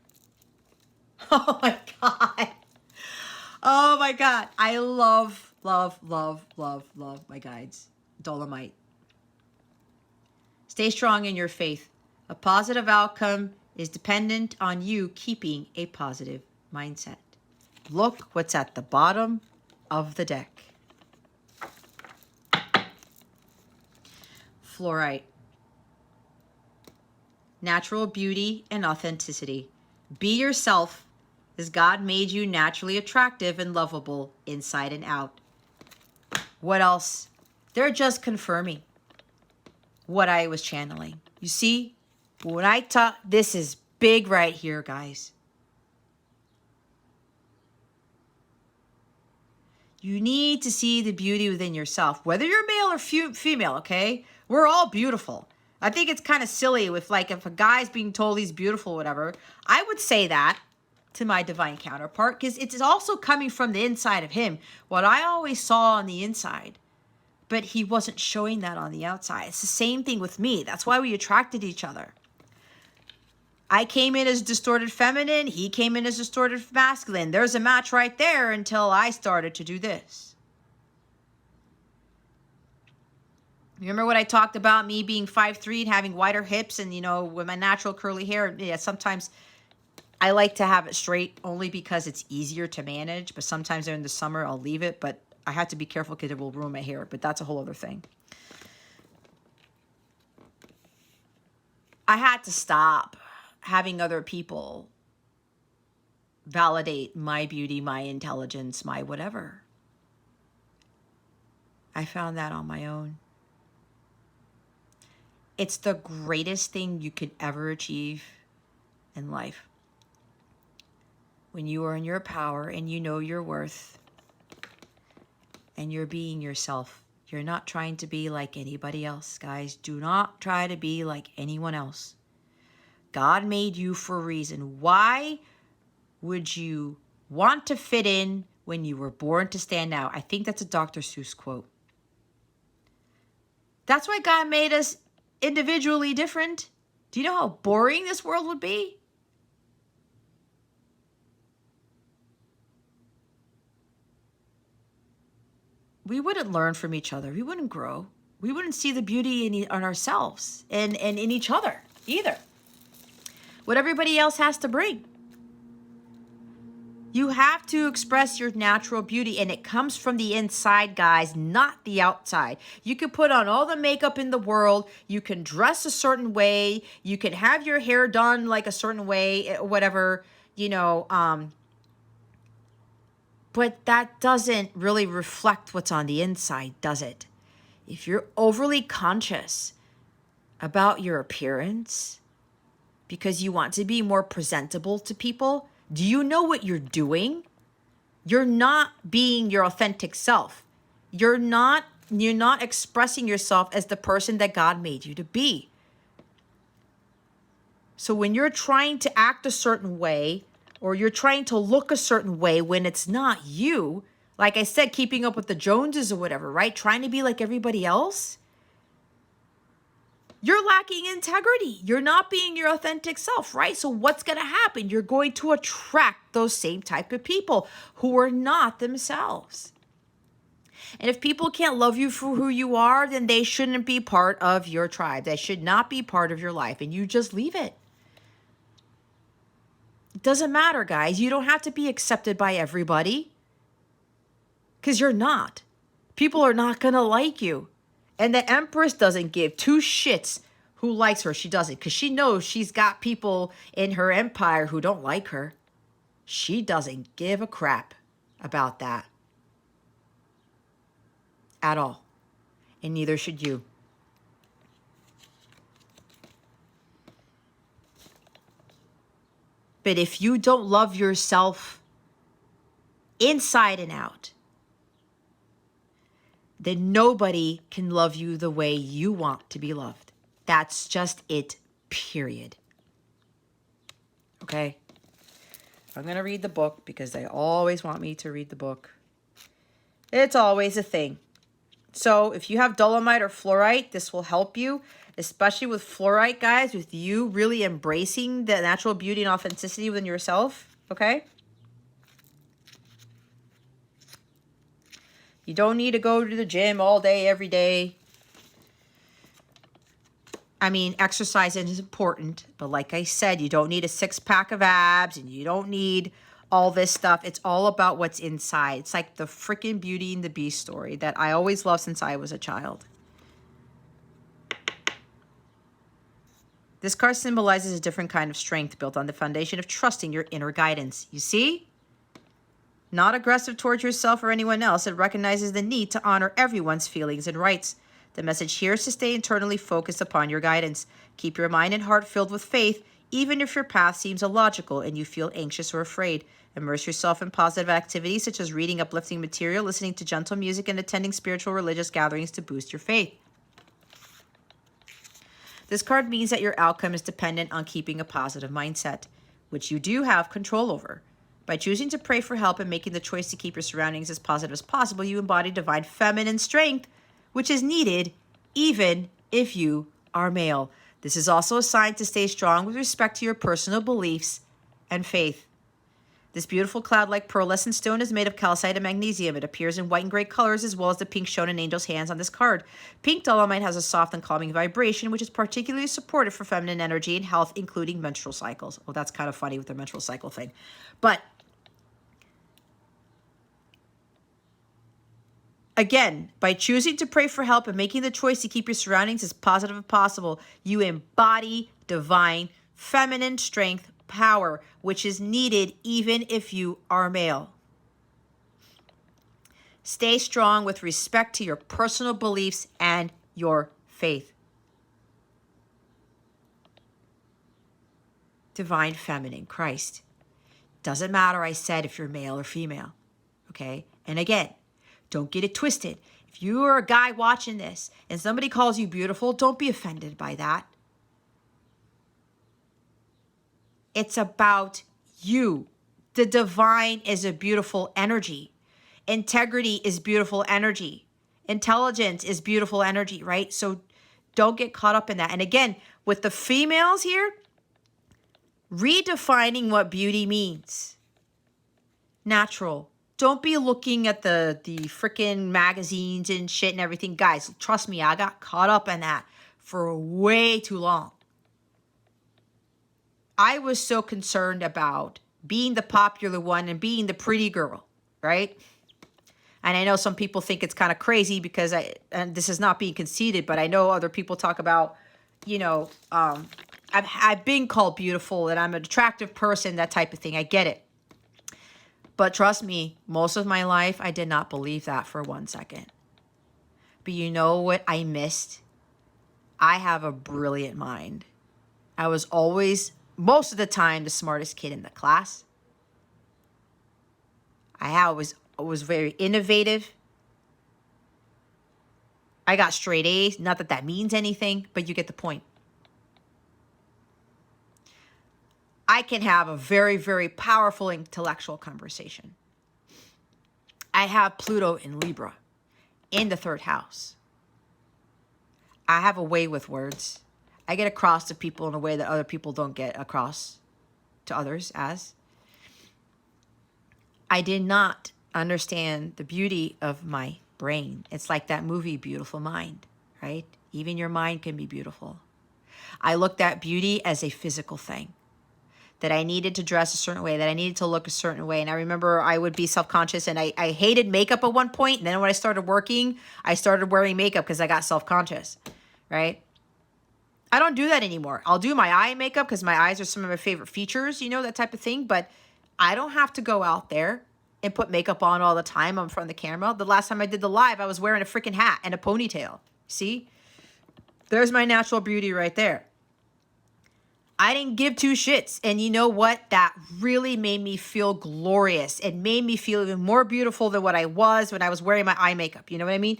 Oh my God. Oh my God. I love my guides. Dolomite. Stay strong in your faith. A positive outcome is dependent on you keeping a positive mindset. Look what's at the bottom of the deck. Fluorite. Natural beauty and authenticity. Be yourself as God made you naturally attractive and lovable inside and out. What else? They're just confirming what I was channeling. You see, when I talk, this is big right here, guys. You need to see the beauty within yourself, whether you're male or female, okay? We're all beautiful. I think it's kind of silly with like if a guy's being told he's beautiful or whatever. I would say that to my divine counterpart because it's also coming from the inside of him. What I always saw on the inside, but he wasn't showing that on the outside. It's the same thing with me. That's why we attracted each other. I came in as distorted feminine. He came in as distorted masculine. There's a match right there until I started to do this. Remember what I talked about me being 5'3" and having wider hips and, you know, with my natural curly hair? Yeah, sometimes I like to have it straight only because it's easier to manage. But sometimes during the summer, I'll leave it. But I have to be careful because it will ruin my hair. But that's a whole other thing. I had to stop having other people validate my beauty, my intelligence, my whatever. I found that on my own. It's the greatest thing you could ever achieve in life. When you are in your power and you know your worth and you're being yourself. You're not trying to be like anybody else, guys. Do not try to be like anyone else. God made you for a reason. Why would you want to fit in when you were born to stand out? I think that's a Dr. Seuss quote. That's why God made us individually different. Do you know how boring this world would be? we wouldn't learn from each other. We wouldn't grow. We wouldn't see the beauty in ourselves and in each other either. What everybody else has to bring. You have to express your natural beauty, and it comes from the inside, guys, not the outside. You can put on all the makeup in the world. You can dress a certain way. You can have your hair done like a certain way, whatever, but that doesn't really reflect what's on the inside, does it? If you're overly conscious about your appearance because you want to be more presentable to people, do you know what you're doing? You're not being your authentic self. You're not expressing yourself as the person that God made you to be. So when you're trying to act a certain way, or you're trying to look a certain way when it's not you, like I said, keeping up with the Joneses or whatever, right? Trying to be like everybody else, you're lacking integrity. You're not being your authentic self, right? So what's going to happen? You're going to attract those same type of people who are not themselves. And if people can't love you for who you are, then they shouldn't be part of your tribe. They should not be part of your life, and you just leave it. It doesn't matter, guys. You don't have to be accepted by everybody because you're not. People are not going to like you. And the Empress doesn't give two shits who likes her. She doesn't, because she knows she's got people in her empire who don't like her. She doesn't give a crap about that at all. And neither should you. But if you don't love yourself inside and out, then nobody can love you the way you want to be loved. That's just it, period. Okay? I'm going to read the book because they always want me to read the book. It's always a thing. So if you have dolomite or fluorite, this will help you, especially with fluorite, guys, with you really embracing the natural beauty and authenticity within yourself, okay? You don't need to go to the gym all day, every day. I mean, exercise is important, but like I said, you don't need a six-pack of abs, and you don't need all this stuff. It's all about what's inside. It's like the freaking Beauty and the Beast story that I always loved since I was a child. This card symbolizes a different kind of strength built on the foundation of trusting your inner guidance. You see? Not aggressive towards yourself or anyone else. It recognizes the need to honor everyone's feelings and rights. The message here is to stay internally focused upon your guidance. Keep your mind and heart filled with faith, even if your path seems illogical and you feel anxious or afraid. Immerse yourself in positive activities such as reading uplifting material, listening to gentle music, and attending spiritual religious gatherings to boost your faith. This card means that your outcome is dependent on keeping a positive mindset, which you do have control over. By choosing to pray for help and making the choice to keep your surroundings as positive as possible, you embody divine feminine strength, which is needed even if you are male. This is also a sign to stay strong with respect to your personal beliefs and faith. This beautiful cloud-like pearlescent stone is made of calcite and magnesium. It appears in white and gray colors as well as the pink shown in angels' hands on this card. Pink dolomite has a soft and calming vibration, which is particularly supportive for feminine energy and health, including menstrual cycles. Well, that's kind of funny with the menstrual cycle thing. But again, by choosing to pray for help and making the choice to keep your surroundings as positive as possible, you embody divine feminine strength, power, which is needed even if you are male. Stay strong with respect to your personal beliefs and your faith. Divine feminine, Christ. Doesn't matter, I said, if you're male or female. Okay? And again, don't get it twisted. If you are a guy watching this and somebody calls you beautiful, don't be offended by that. It's about you. The divine is a beautiful energy. Integrity is beautiful energy. Intelligence is beautiful energy, right? So don't get caught up in that. And again, with the females here, redefining what beauty means. Natural, Don't be looking at the freaking magazines and shit and everything. Guys, trust me, I got caught up in that for way too long. I was so concerned about being the popular one and being the pretty girl, right? And I know some people think it's kind of crazy because and this is not being conceited, but I know other people talk about, you know, I've been called beautiful and I'm an attractive person, that type of thing. I get it. But trust me, most of my life, I did not believe that for 1 second. But you know what I missed? I have a brilliant mind. I was always, most of the time, the smartest kid in the class. I was very innovative. I got straight A's. Not that that means anything, but you get the point. I can have a very, very powerful intellectual conversation. I have Pluto in Libra in the 3rd house. I have a way with words. I get across to people in a way that other people don't get across to others as. I did not understand the beauty of my brain. It's like that movie, Beautiful Mind, right? Even your mind can be beautiful. I looked at beauty as a physical thing, that I needed to dress a certain way, that I needed to look a certain way. And I remember I would be self-conscious and I hated makeup at one point. And then when I started working, I started wearing makeup because I got self-conscious, right? I don't do that anymore. I'll do my eye makeup because my eyes are some of my favorite features, you know, that type of thing. But I don't have to go out there and put makeup on all the time in front of the camera. The last time I did the live, I was wearing a freaking hat and a ponytail. See? There's my natural beauty right there. I didn't give two shits. And you know what? That really made me feel glorious. It made me feel even more beautiful than what I was when I was wearing my eye makeup. You know what I mean?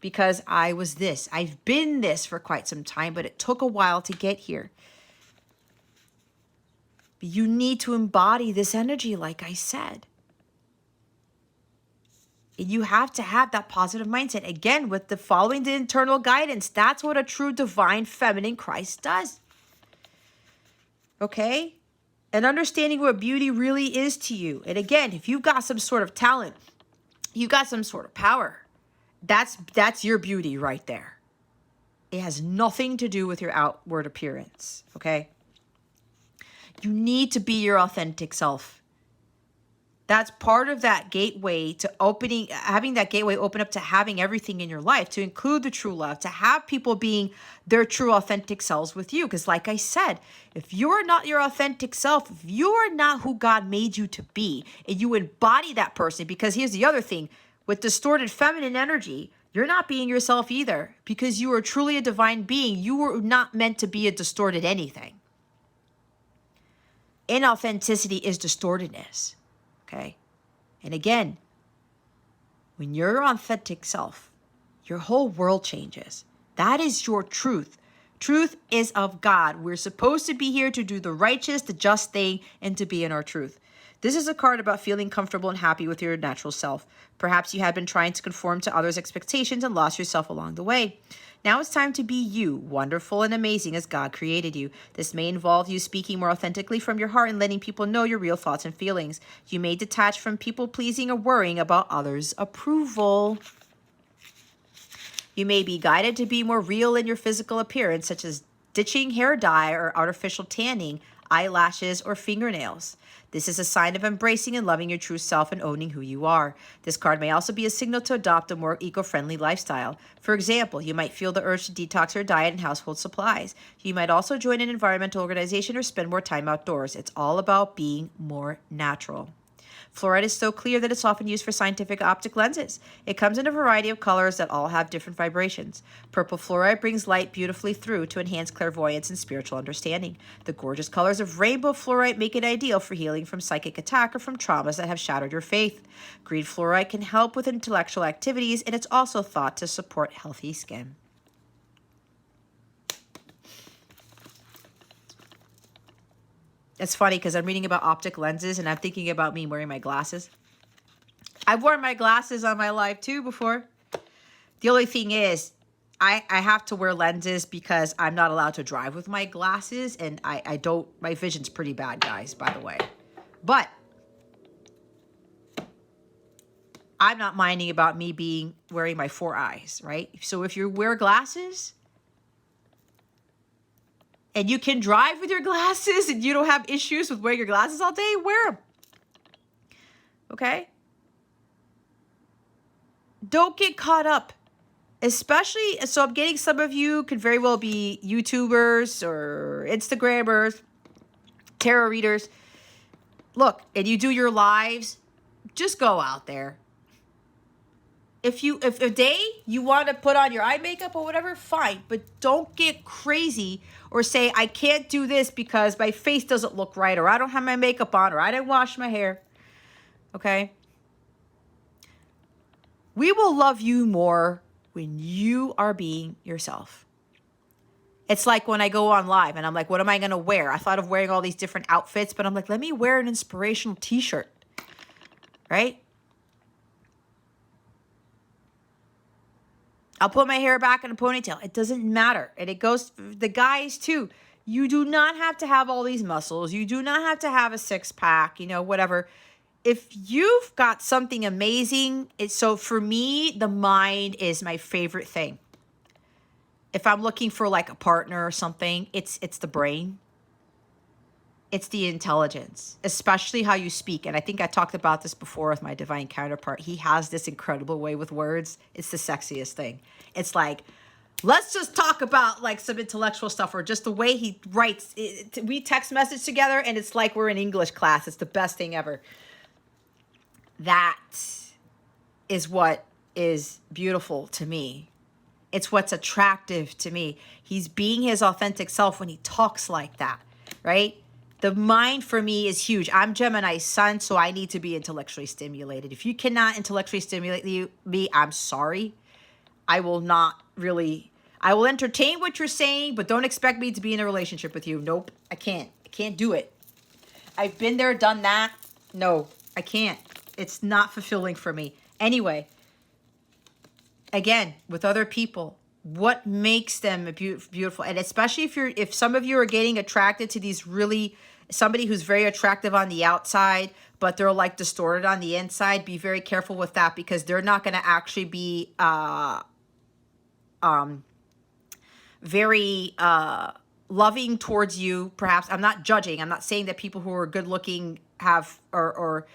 Because I was this. I've been this for quite some time, but it took a while to get here. But you need to embody this energy, like I said. You have to have that positive mindset. Again, with the following the internal guidance. That's what a true divine feminine Christ does. Okay? And understanding what beauty really is to you. And again, if you've got some sort of talent, you've got some sort of power, that's your beauty right there. It has nothing to do with your outward appearance. Okay? You need to be your authentic self. That's part of that gateway to having that gateway open up to having everything in your life, to include the true love, to have people being their true authentic selves with you. Because like I said, if you're not your authentic self, if you're not who God made you to be, and you embody that person, because here's the other thing, with distorted feminine energy, you're not being yourself either, because you are truly a divine being. You were not meant to be a distorted anything. Inauthenticity is distortedness. Okay. And again, when you're your authentic self, your whole world changes. That is your truth. Truth is of God. We're supposed to be here to do the righteous, the just thing, and to be in our truth. This is a card about feeling comfortable and happy with your natural self. Perhaps you had been trying to conform to others' expectations and lost yourself along the way. Now it's time to be you, wonderful and amazing as God created you. This may involve you speaking more authentically from your heart and letting people know your real thoughts and feelings. You may detach from people pleasing or worrying about others' approval. You may be guided to be more real in your physical appearance, such as ditching hair dye or artificial tanning, eyelashes, or fingernails. This is a sign of embracing and loving your true self and owning who you are. This card may also be a signal to adopt a more eco-friendly lifestyle. For example, you might feel the urge to detox your diet and household supplies. You might also join an environmental organization or spend more time outdoors. It's all about being more natural. Fluorite is so clear that it's often used for scientific optic lenses. It comes in a variety of colors that all have different vibrations. Purple fluorite brings light beautifully through to enhance clairvoyance and spiritual understanding. The gorgeous colors of rainbow fluorite make it ideal for healing from psychic attack or from traumas that have shattered your faith. Green fluorite can help with intellectual activities, and it's also thought to support healthy skin. It's funny because I'm reading about optic lenses and I'm thinking about me wearing my glasses. I've worn my glasses on my live too before. The only thing is I have to wear lenses because I'm not allowed to drive with my glasses, and I don't, my vision's pretty bad, guys, by the way. But I'm not minding about me wearing my 4 eyes, right? So if you wear glasses and you can drive with your glasses and you don't have issues with wearing your glasses all day, wear them. Okay? Don't get caught up. Especially, so I'm getting some of you could very well be YouTubers or Instagrammers, tarot readers. Look, and you do your lives, just go out there. If a day you want to put on your eye makeup or whatever, fine. But don't get crazy or say, I can't do this because my face doesn't look right, or I don't have my makeup on, or I didn't wash my hair. Okay? We will love you more when you are being yourself. It's like when I go on live and I'm like, what am I going to wear? I thought of wearing all these different outfits, but I'm like, let me wear an inspirational t-shirt, right? I'll put my hair back in a ponytail. It doesn't matter. And it goes, the guys too. You do not have to have all these muscles. You do not have to have a 6-pack, you know, whatever. If you've got something amazing, so for me, the mind is my favorite thing. If I'm looking for like a partner or something, it's the brain. It's the intelligence, especially how you speak. And I think I talked about this before with my divine counterpart. He has this incredible way with words. It's the sexiest thing. It's like, let's just talk about like some intellectual stuff, or just the way he writes. We text message together and it's like we're in English class. It's the best thing ever. That is what is beautiful to me. It's what's attractive to me. He's being his authentic self when he talks like that, right? The mind for me is huge. I'm Gemini's sun, so I need to be intellectually stimulated. If you cannot intellectually stimulate me, I'm sorry. I will not really, I will entertain what you're saying, but don't expect me to be in a relationship with you. Nope, I can't. I can't do it. I've been there, done that. No, I can't. It's not fulfilling for me. Anyway, again, with other people, what makes them beautiful? And especially if some of you are getting attracted to these really, somebody who's very attractive on the outside, but they're like distorted on the inside, be very careful with that, because they're not going to actually be very loving towards you. Perhaps, I'm not judging. I'm not saying that people who are good looking have or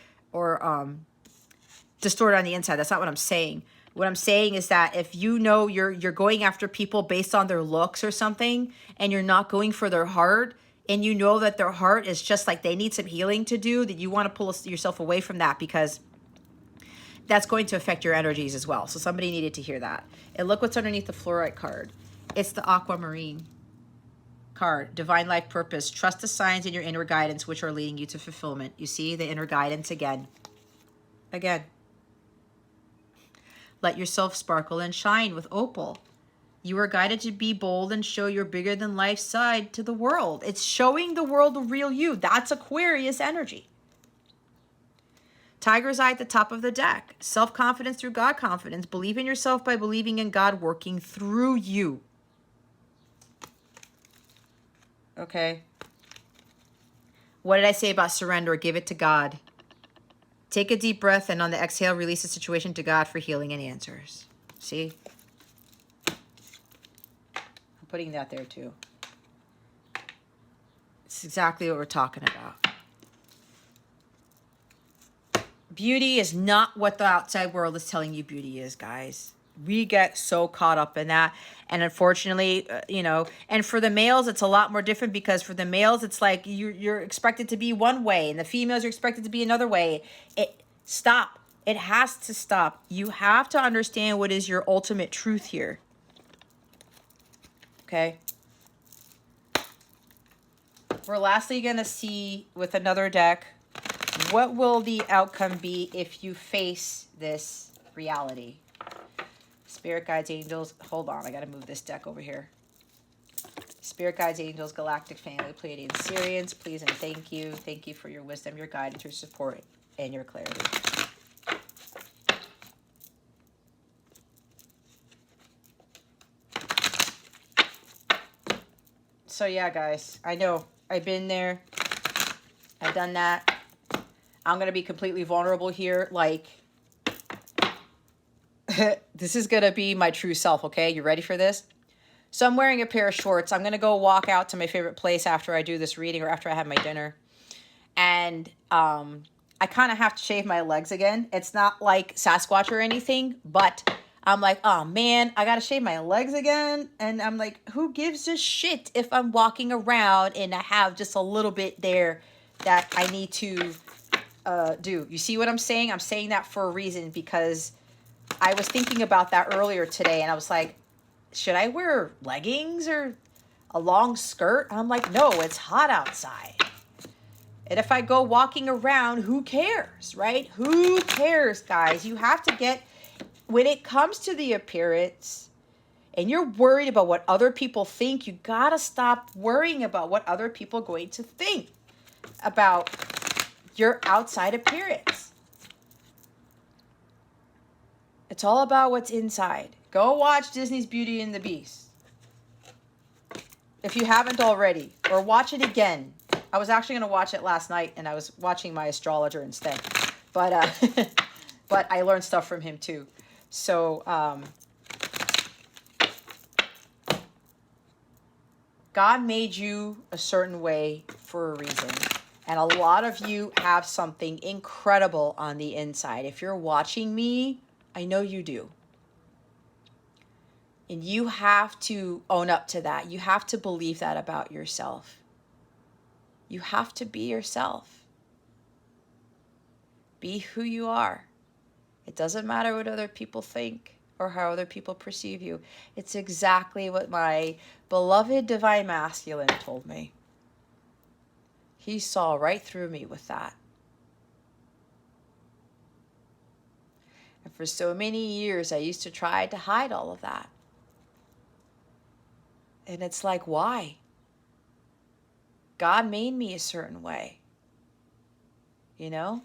distorted on the inside. That's not what I'm saying. What I'm saying is that if you know you're going after people based on their looks or something, and you're not going for their heart, and you know that their heart is just like they need some healing to do, that you want to pull yourself away from that, because that's going to affect your energies as well. So somebody needed to hear that. And look what's underneath the fluorite card. It's the aquamarine card. Divine life purpose. Trust the signs in your inner guidance which are leading you to fulfillment. You see the inner guidance again. Again. Let yourself sparkle and shine with opal. You are guided to be bold and show your bigger than life side to the world. It's showing the world the real you. That's Aquarius energy. Tiger's eye at the top of the deck. Self-confidence through God confidence. Believe in yourself by believing in God working through you. Okay. What did I say about surrender? Give it to God. Take a deep breath, and on the exhale, release the situation to God for healing and answers. See? I'm putting that there too. It's exactly what we're talking about. Beauty is not what the outside world is telling you beauty is, guys. We get so caught up in that. And unfortunately, you know, and for the males, it's a lot more different, because for the males, it's like you're expected to be one way, and the females are expected to be another way. Stop. It has to stop. You have to understand what is your ultimate truth here. Okay? We're lastly going to see with another deck, what will the outcome be if you face this reality? Spirit guides, angels. Hold on, I got to move this deck over here. Spirit guides, angels, galactic family, Pleiadian, Syrians, please and thank you. Thank you for your wisdom, your guidance, your support, and your clarity. So yeah, guys, I know I've been there. I've done that. I'm going to be completely vulnerable here. Like, this is going to be my true self, okay? You ready for this? So I'm wearing a pair of shorts. I'm going to go walk out to my favorite place after I do this reading or after I have my dinner. And I kind of have to shave my legs again. It's not like Sasquatch or anything, but I'm like, oh man, I got to shave my legs again. And I'm like, who gives a shit if I'm walking around and I have just a little bit there that I need to do? You see what I'm saying? I'm saying that for a reason, because I was thinking about that earlier today and I was like, should I wear leggings or a long skirt? I'm like, no, it's hot outside. And if I go walking around, who cares, right? Who cares, guys? You have to get, when it comes to the appearance and you're worried about what other people think, you got to stop worrying about what other people are going to think about your outside appearance. It's all about what's inside. Go watch Disney's Beauty and the Beast if you haven't already, or watch it again. I was actually going to watch it last night, and I was watching my astrologer instead. But but I learned stuff from him too. So God made you a certain way for a reason. And a lot of you have something incredible on the inside. If you're watching me, I know you do. And you have to own up to that. You have to believe that about yourself. You have to be yourself. Be who you are. It doesn't matter what other people think or how other people perceive you. It's exactly what my beloved divine masculine told me. He saw right through me with that. And for so many years, I used to try to hide all of that. And it's like, why? God made me a certain way. You know?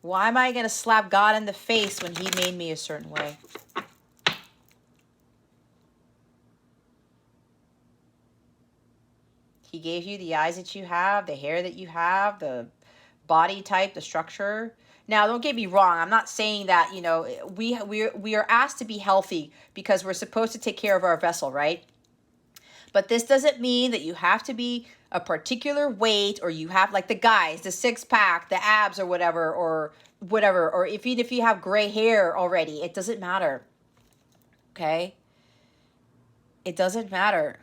Why am I going to slap God in the face when he made me a certain way? He gave you the eyes that you have, the hair that you have, the body type, the structure. Now, don't get me wrong. I'm not saying that, you know, we are asked to be healthy because we're supposed to take care of our vessel, right? But this doesn't mean that you have to be a particular weight, or you have, like the guys, the six-pack, the abs or whatever, or even if you have gray hair already, it doesn't matter. Okay? It doesn't matter.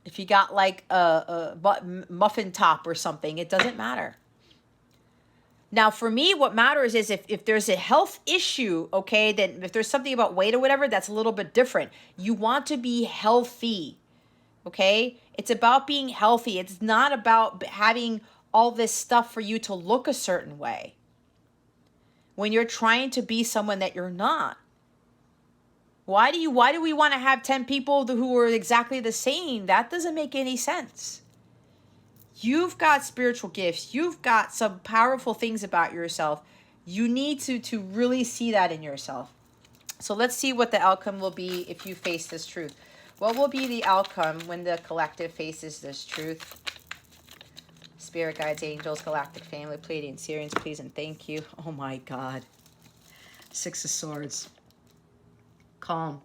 If you got like a muffin top or something, it doesn't matter. Now, for me, what matters is if there's a health issue, okay, then if there's something about weight or whatever, that's a little bit different. You want to be healthy, okay? It's about being healthy. It's not about having all this stuff for you to look a certain way when you're trying to be someone that you're not. Why do we want to have 10 people who are exactly the same? That doesn't make any sense. You've got spiritual gifts. You've got some powerful things about yourself. You need to really see that in yourself. So let's see what the outcome will be if you face this truth. What will be the outcome when the collective faces this truth? Spirit guides, angels, galactic family, Pleiadian, Sirians, please and thank you. Oh my God. Six of Swords. Calm.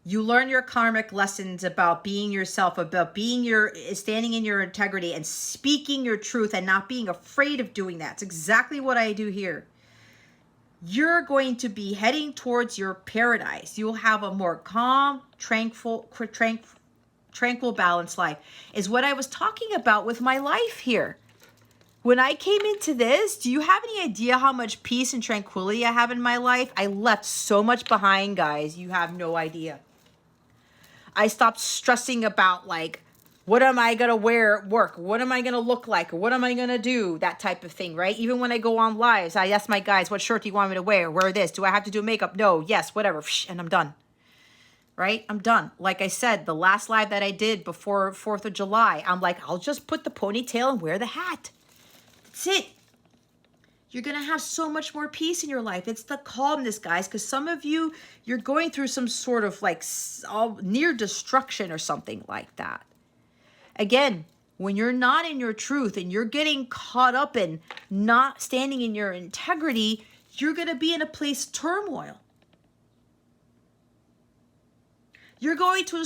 You learn your karmic lessons about being yourself, about standing in your integrity and speaking your truth and not being afraid of doing that. It's exactly what I do here. You're going to be heading towards your paradise. You'll have a more calm, tranquil, balanced life, is what I was talking about with my life here. When I came into this, do you have any idea how much peace and tranquility I have in my life? I left so much behind, guys. You have no idea. I stopped stressing about, like, what am I going to wear at work? What am I going to look like? What am I going to do? That type of thing, right? Even when I go on lives, I ask my guys, what shirt do you want me to wear? Wear this. Do I have to do makeup? No. Yes. Whatever. And I'm done. Right? I'm done. Like I said, the last live that I did before 4th of July, I'm like, I'll just put the ponytail and wear the hat. That's it. You're going to have so much more peace in your life. It's the calmness, guys, because some of you, you're going through some sort of like near destruction or something like that. Again, when you're not in your truth and you're getting caught up in not standing in your integrity, you're going to be in a place of turmoil. You're going to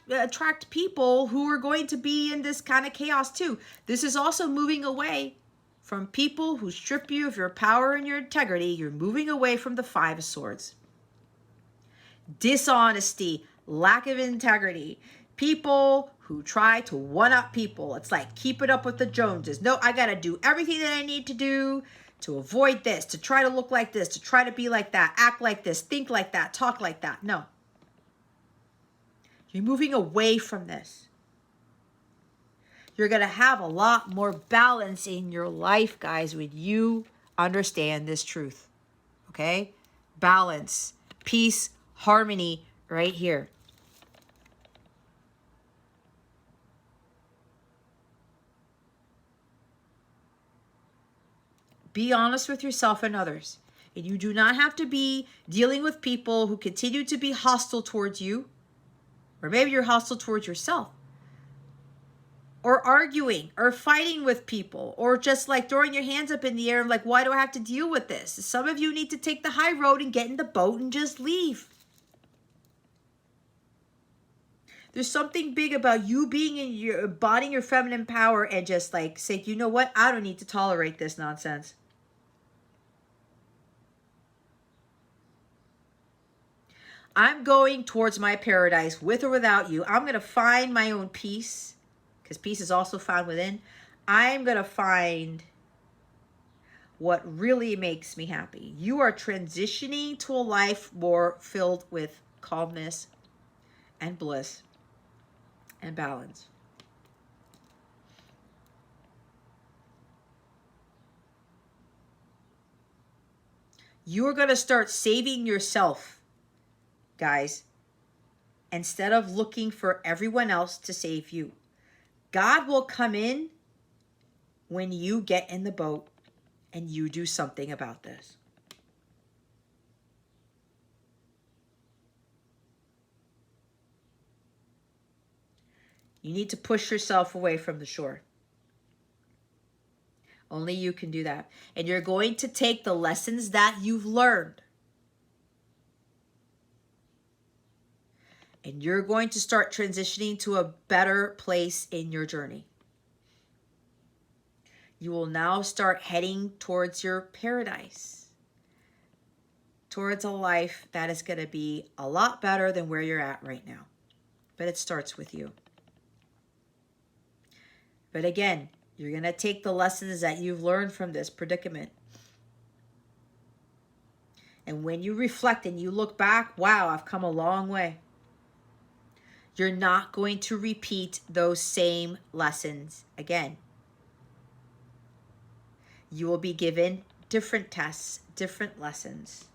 attract people who are going to be in this kind of chaos too. This is also moving away from people who strip you of your power and your integrity. You're moving away from the Five of Swords. Dishonesty, lack of integrity, people who try to one-up people. It's like, keep it up with the Joneses. No, I got to do everything that I need to do to avoid this, to try to look like this, to try to be like that, act like this, think like that, talk like that. No. You're moving away from this. You're going to have a lot more balance in your life, guys, when you understand this truth. Okay? Balance, peace, harmony right here. Be honest with yourself and others. And you do not have to be dealing with people who continue to be hostile towards you. Or maybe you're hostile towards yourself. Or arguing or fighting with people. Or just like throwing your hands up in the air and like, why do I have to deal with this? Some of you need to take the high road and get in the boat and just leave. There's something big about you being in your embodying your feminine power and just like say, you know what? I don't need to tolerate this nonsense. I'm going towards my paradise with or without you. I'm going to find my own peace, because peace is also found within. I'm going to find what really makes me happy. You are transitioning to a life more filled with calmness and bliss and balance. You are going to start saving yourself, guys, instead of looking for everyone else to save you. God will come in when you get in the boat and you do something about this. You need to push yourself away from the shore. Only you can do that. And you're going to take the lessons that you've learned, and you're going to start transitioning to a better place in your journey. You will now start heading towards your paradise, towards a life that is going to be a lot better than where you're at right now. But it starts with you. But again, you're going to take the lessons that you've learned from this predicament. And when you reflect and you look back, wow, I've come a long way. You're not going to repeat those same lessons again. You will be given different tests, different lessons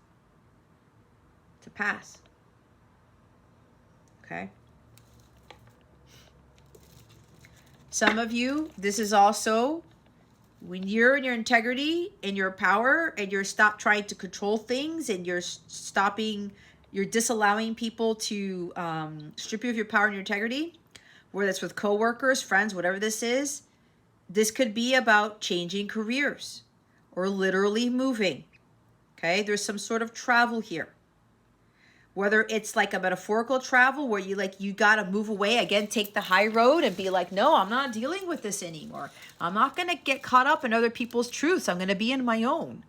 to pass. Okay? Some of you, this is also when you're in your integrity and your power and you're stop trying to control things and you're disallowing people to strip you of your power and your integrity, whether it's with coworkers, friends, whatever this is. This could be about changing careers or literally moving. Okay, there's some sort of travel here. Whether it's like a metaphorical travel where you got to move away, again, take the high road and be like, no, I'm not dealing with this anymore. I'm not going to get caught up in other people's truths. I'm going to be in my own.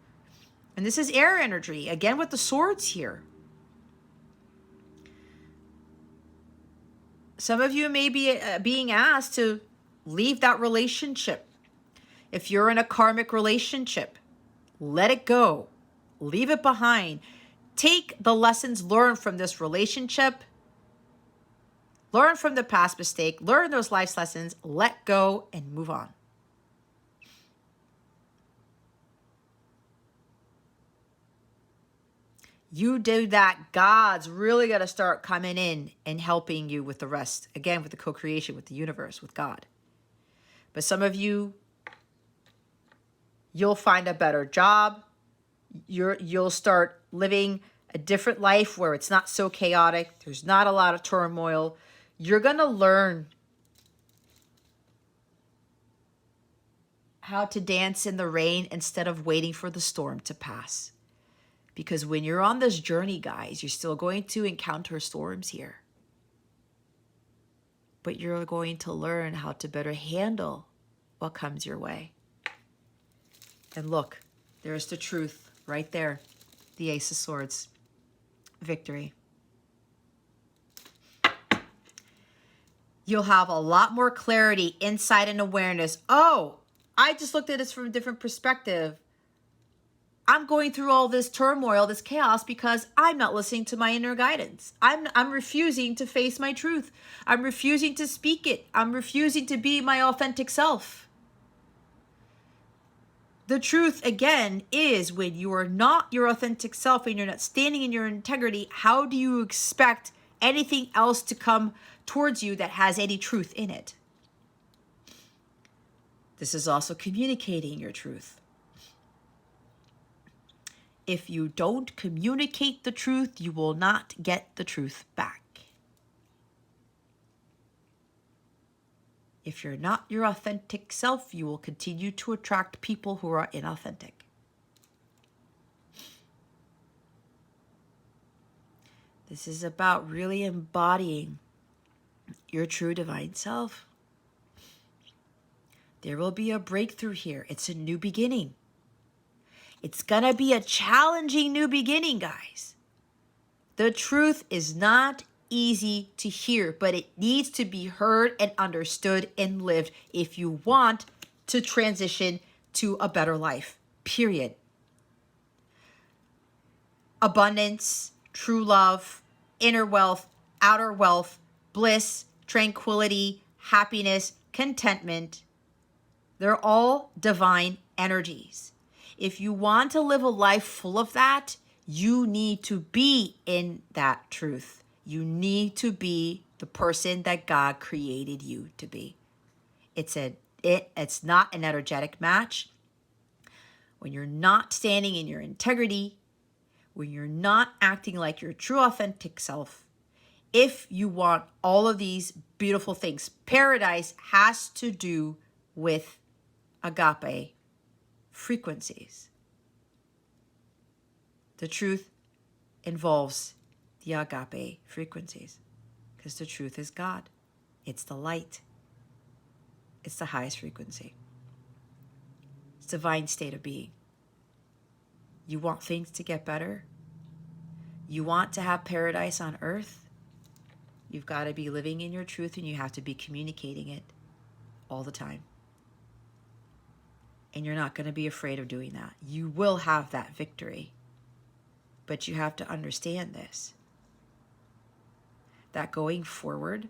And this is air energy, again, with the swords here. Some of you may be being asked to leave that relationship. If you're in a karmic relationship, let it go. Leave it behind. Take the lessons learned from this relationship. Learn from the past mistake. Learn those life lessons. Let go and move on. You do that, God's really going to start coming in and helping you with the rest. Again, with the co-creation, with the universe, with God. But some of you, you'll find a better job. You'll start living a different life where it's not so chaotic. There's not a lot of turmoil. You're going to learn how to dance in the rain instead of waiting for the storm to pass. Because when you're on this journey, guys, you're still going to encounter storms here. But you're going to learn how to better handle what comes your way. And look, there's the truth right there. The Ace of Swords. Victory. You'll have a lot more clarity, insight, and awareness. Oh, I just looked at this from a different perspective. I'm going through all this turmoil, this chaos, because I'm not listening to my inner guidance. I'm refusing to face my truth. I'm refusing to speak it. I'm refusing to be my authentic self. The truth, again, is when you are not your authentic self and you're not standing in your integrity, how do you expect anything else to come towards you that has any truth in it? This is also communicating your truth. If you don't communicate the truth, you will not get the truth back. If you're not your authentic self, you will continue to attract people who are inauthentic. This is about really embodying your true divine self. There will be a breakthrough here. It's a new beginning. It's going to be a challenging new beginning, guys. The truth is not easy to hear, but it needs to be heard and understood and lived if you want to transition to a better life, period. Abundance, true love, inner wealth, outer wealth, bliss, tranquility, happiness, contentment. They're all divine energies. If you want to live a life full of that, you need to be in that truth. You need to be the person that God created you to be. It's not an energetic match. When you're not standing in your integrity, when you're not acting like your true authentic self, if you want all of these beautiful things, paradise has to do with agape frequencies. The truth involves the agape frequencies because the truth is God. It's the light. It's the highest frequency. It's divine state of being. You want things to get better? You want to have paradise on earth? You've got to be living in your truth and you have to be communicating it all the time. And you're not going to be afraid of doing that. You will have that victory. But you have to understand this. That going forward,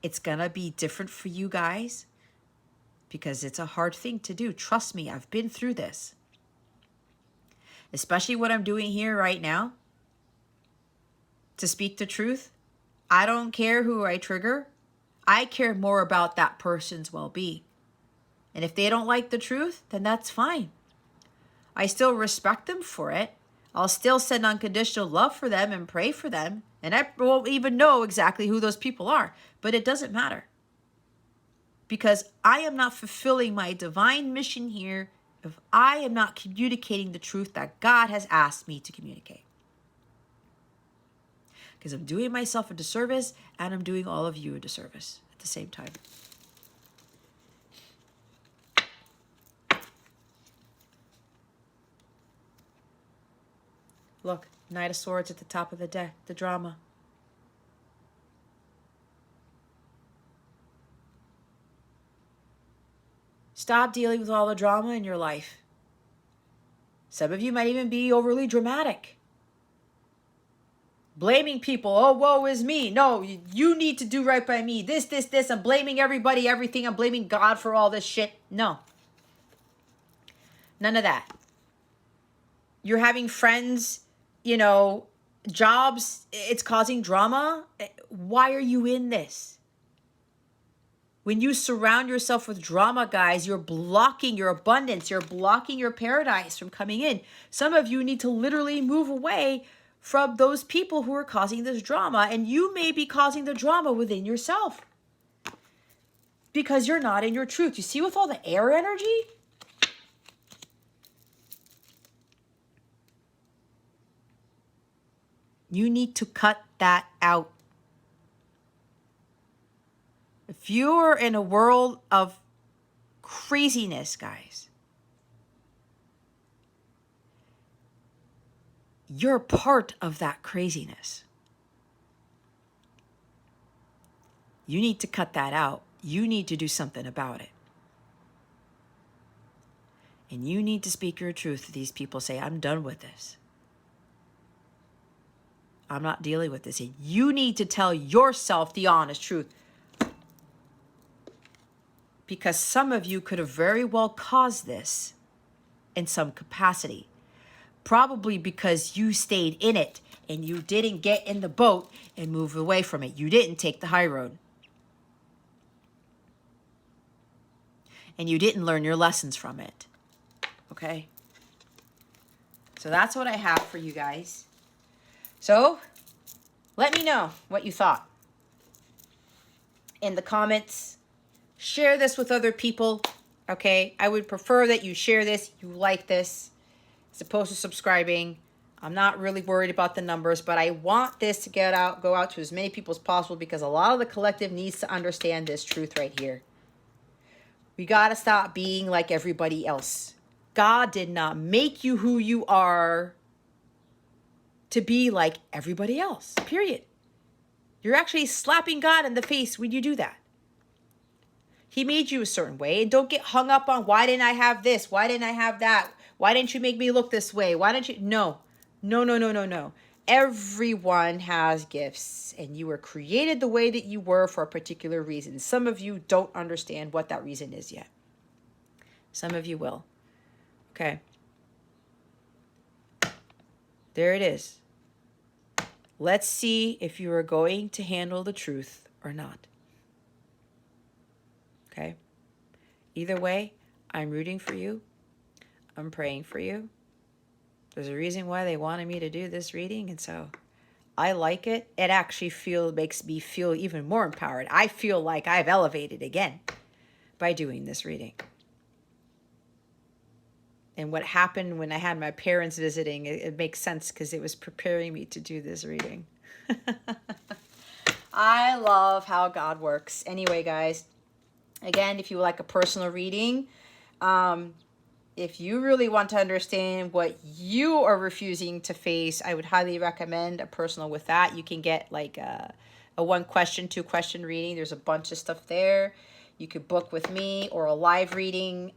it's going to be different for you guys because it's a hard thing to do. Trust me, I've been through this. Especially what I'm doing here right now. To speak the truth, I don't care who I trigger. I care more about that person's well-being. And if they don't like the truth, then that's fine. I still respect them for it. I'll still send unconditional love for them and pray for them. And I won't even know exactly who those people are. But it doesn't matter. Because I am not fulfilling my divine mission here if I am not communicating the truth that God has asked me to communicate. Because I'm doing myself a disservice and I'm doing all of you a disservice at the same time. Look, Knight of Swords at the top of the deck, the drama. Stop dealing with all the drama in your life. Some of you might even be overly dramatic. Blaming people. Oh, woe is me. No, you need to do right by me. This. I'm blaming everybody, everything. I'm blaming God for all this shit. No. None of that. You're having friends, jobs. It's causing drama. Why are you in this? When you surround yourself with drama, guys, you're blocking your abundance. You're blocking your paradise from coming in. Some of you need to literally move away from those people who are causing this drama. And you may be causing the drama within yourself. because you're not in your truth. You see with all the air energy? You need to cut that out. If you're in a world of craziness, guys, you're part of that craziness. You need to cut that out. You need to do something about it. And you need to speak your truth to these people. Say, I'm done with this. I'm not dealing with this. And you need to tell yourself the honest truth. Because some of you could have very well caused this in some capacity. Probably because you stayed in it and you didn't get in the boat and move away from it. You didn't take the high road. And you didn't learn your lessons from it. Okay? So that's what I have for you guys. So let me know what you thought in the comments. Share this with other people. Okay? I would prefer that you share this, you like this, as opposed to subscribing. I'm not really worried about the numbers, but I want this to go out to as many people as possible, because a lot of the collective needs to understand this truth right here. We got to stop being like everybody else. God did not make you who you are to be like everybody else, period. You're actually slapping God in the face when you do that. He made you a certain way, and don't get hung up on, why didn't I have this? Why didn't I have that? Why didn't you make me look this way? Why didn't you? No. Everyone has gifts, and you were created the way that you were for a particular reason. Some of you don't understand what that reason is yet. Some of you will. Okay. There it is. Let's see if you are going to handle the truth or not. Okay? Either way, I'm rooting for you. I'm praying for you. There's a reason why they wanted me to do this reading, and so I like it. It actually makes me feel even more empowered. I feel like I've elevated again by doing this reading. And what happened when I had my parents visiting, it makes sense, because it was preparing me to do this reading. I love how God works. Anyway, guys, again, if you would like a personal reading, if you really want to understand what you are refusing to face, I would highly recommend a personal with that. You can get like a 1 question, 2 question reading. There's a bunch of stuff there. You could book with me, or a live reading.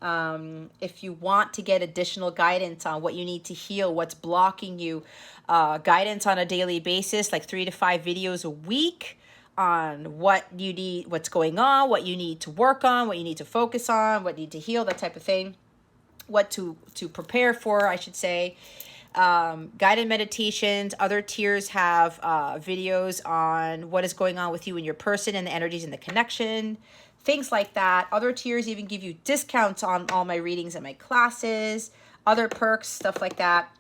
If you want to get additional guidance on what you need to heal, what's blocking you, guidance on a daily basis, like 3 to 5 videos a week on what you need, what's going on, what you need to work on, what you need to focus on, what you need to heal, that type of thing. What to prepare for, I should say. Guided meditations. Other tiers have videos on what is going on with you and your person and the energies and the connection. Things like that. Other tiers even give you discounts on all my readings and my classes. Other perks, stuff like that.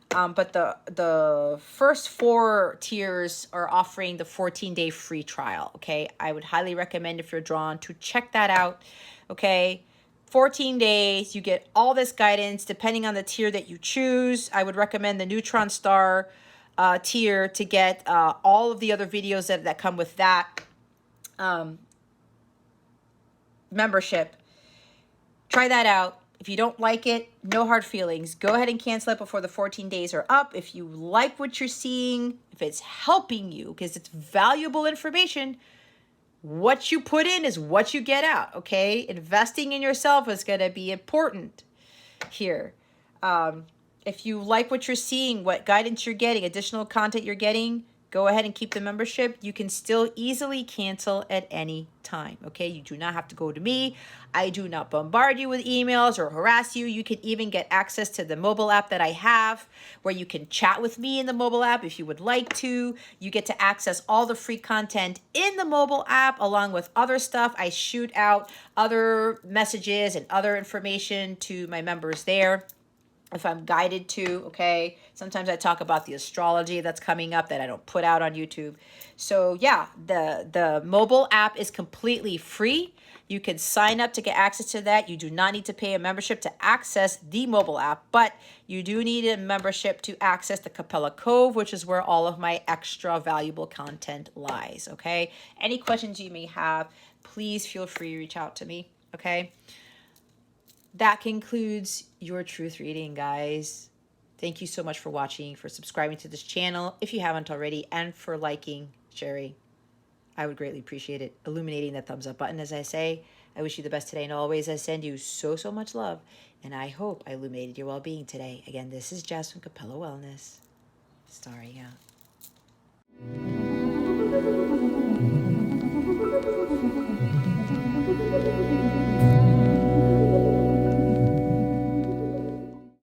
But the first 4 tiers are offering the 14-day free trial. Okay, I would highly recommend, if you're drawn, to check that out. Okay. 14 days, you get all this guidance depending on the tier that you choose. I would recommend the Neutron Star tier to get all of the other videos that come with that membership. Try that out. If you don't like it, no hard feelings. Go ahead and cancel it before the 14 days are up. If you like what you're seeing, if it's helping you, because it's valuable information, what you put in is what you get out, okay? Investing in yourself is going to be important here. If you like what you're seeing, what guidance you're getting, additional content you're getting, go ahead and keep the membership. You can still easily cancel at any time, okay? You do not have to go to me. I do not bombard you with emails or harass you. You can even get access to the mobile app that I have, where you can chat with me in the mobile app if you would like to. You get to access all the free content in the mobile app, along with other stuff. I shoot out other messages and other information to my members there. if I'm guided to, okay? Sometimes I talk about the astrology that's coming up that I don't put out on YouTube. So yeah, the mobile app is completely free. You can sign up to get access to that. You do not need to pay a membership to access the mobile app, but you do need a membership to access the Capella Cove, which is where all of my extra valuable content lies, okay? Any questions you may have, please feel free to reach out to me, okay? That concludes your truth reading, guys. Thank you so much for watching, for subscribing to this channel if you haven't already, and for liking, sharing. I would greatly appreciate it. Illuminating that thumbs up button, as I say. I wish you the best today and always. I send you so, so much love, and I hope I illuminated your well-being today. Again, this is Jess from Capella Wellness, starring out.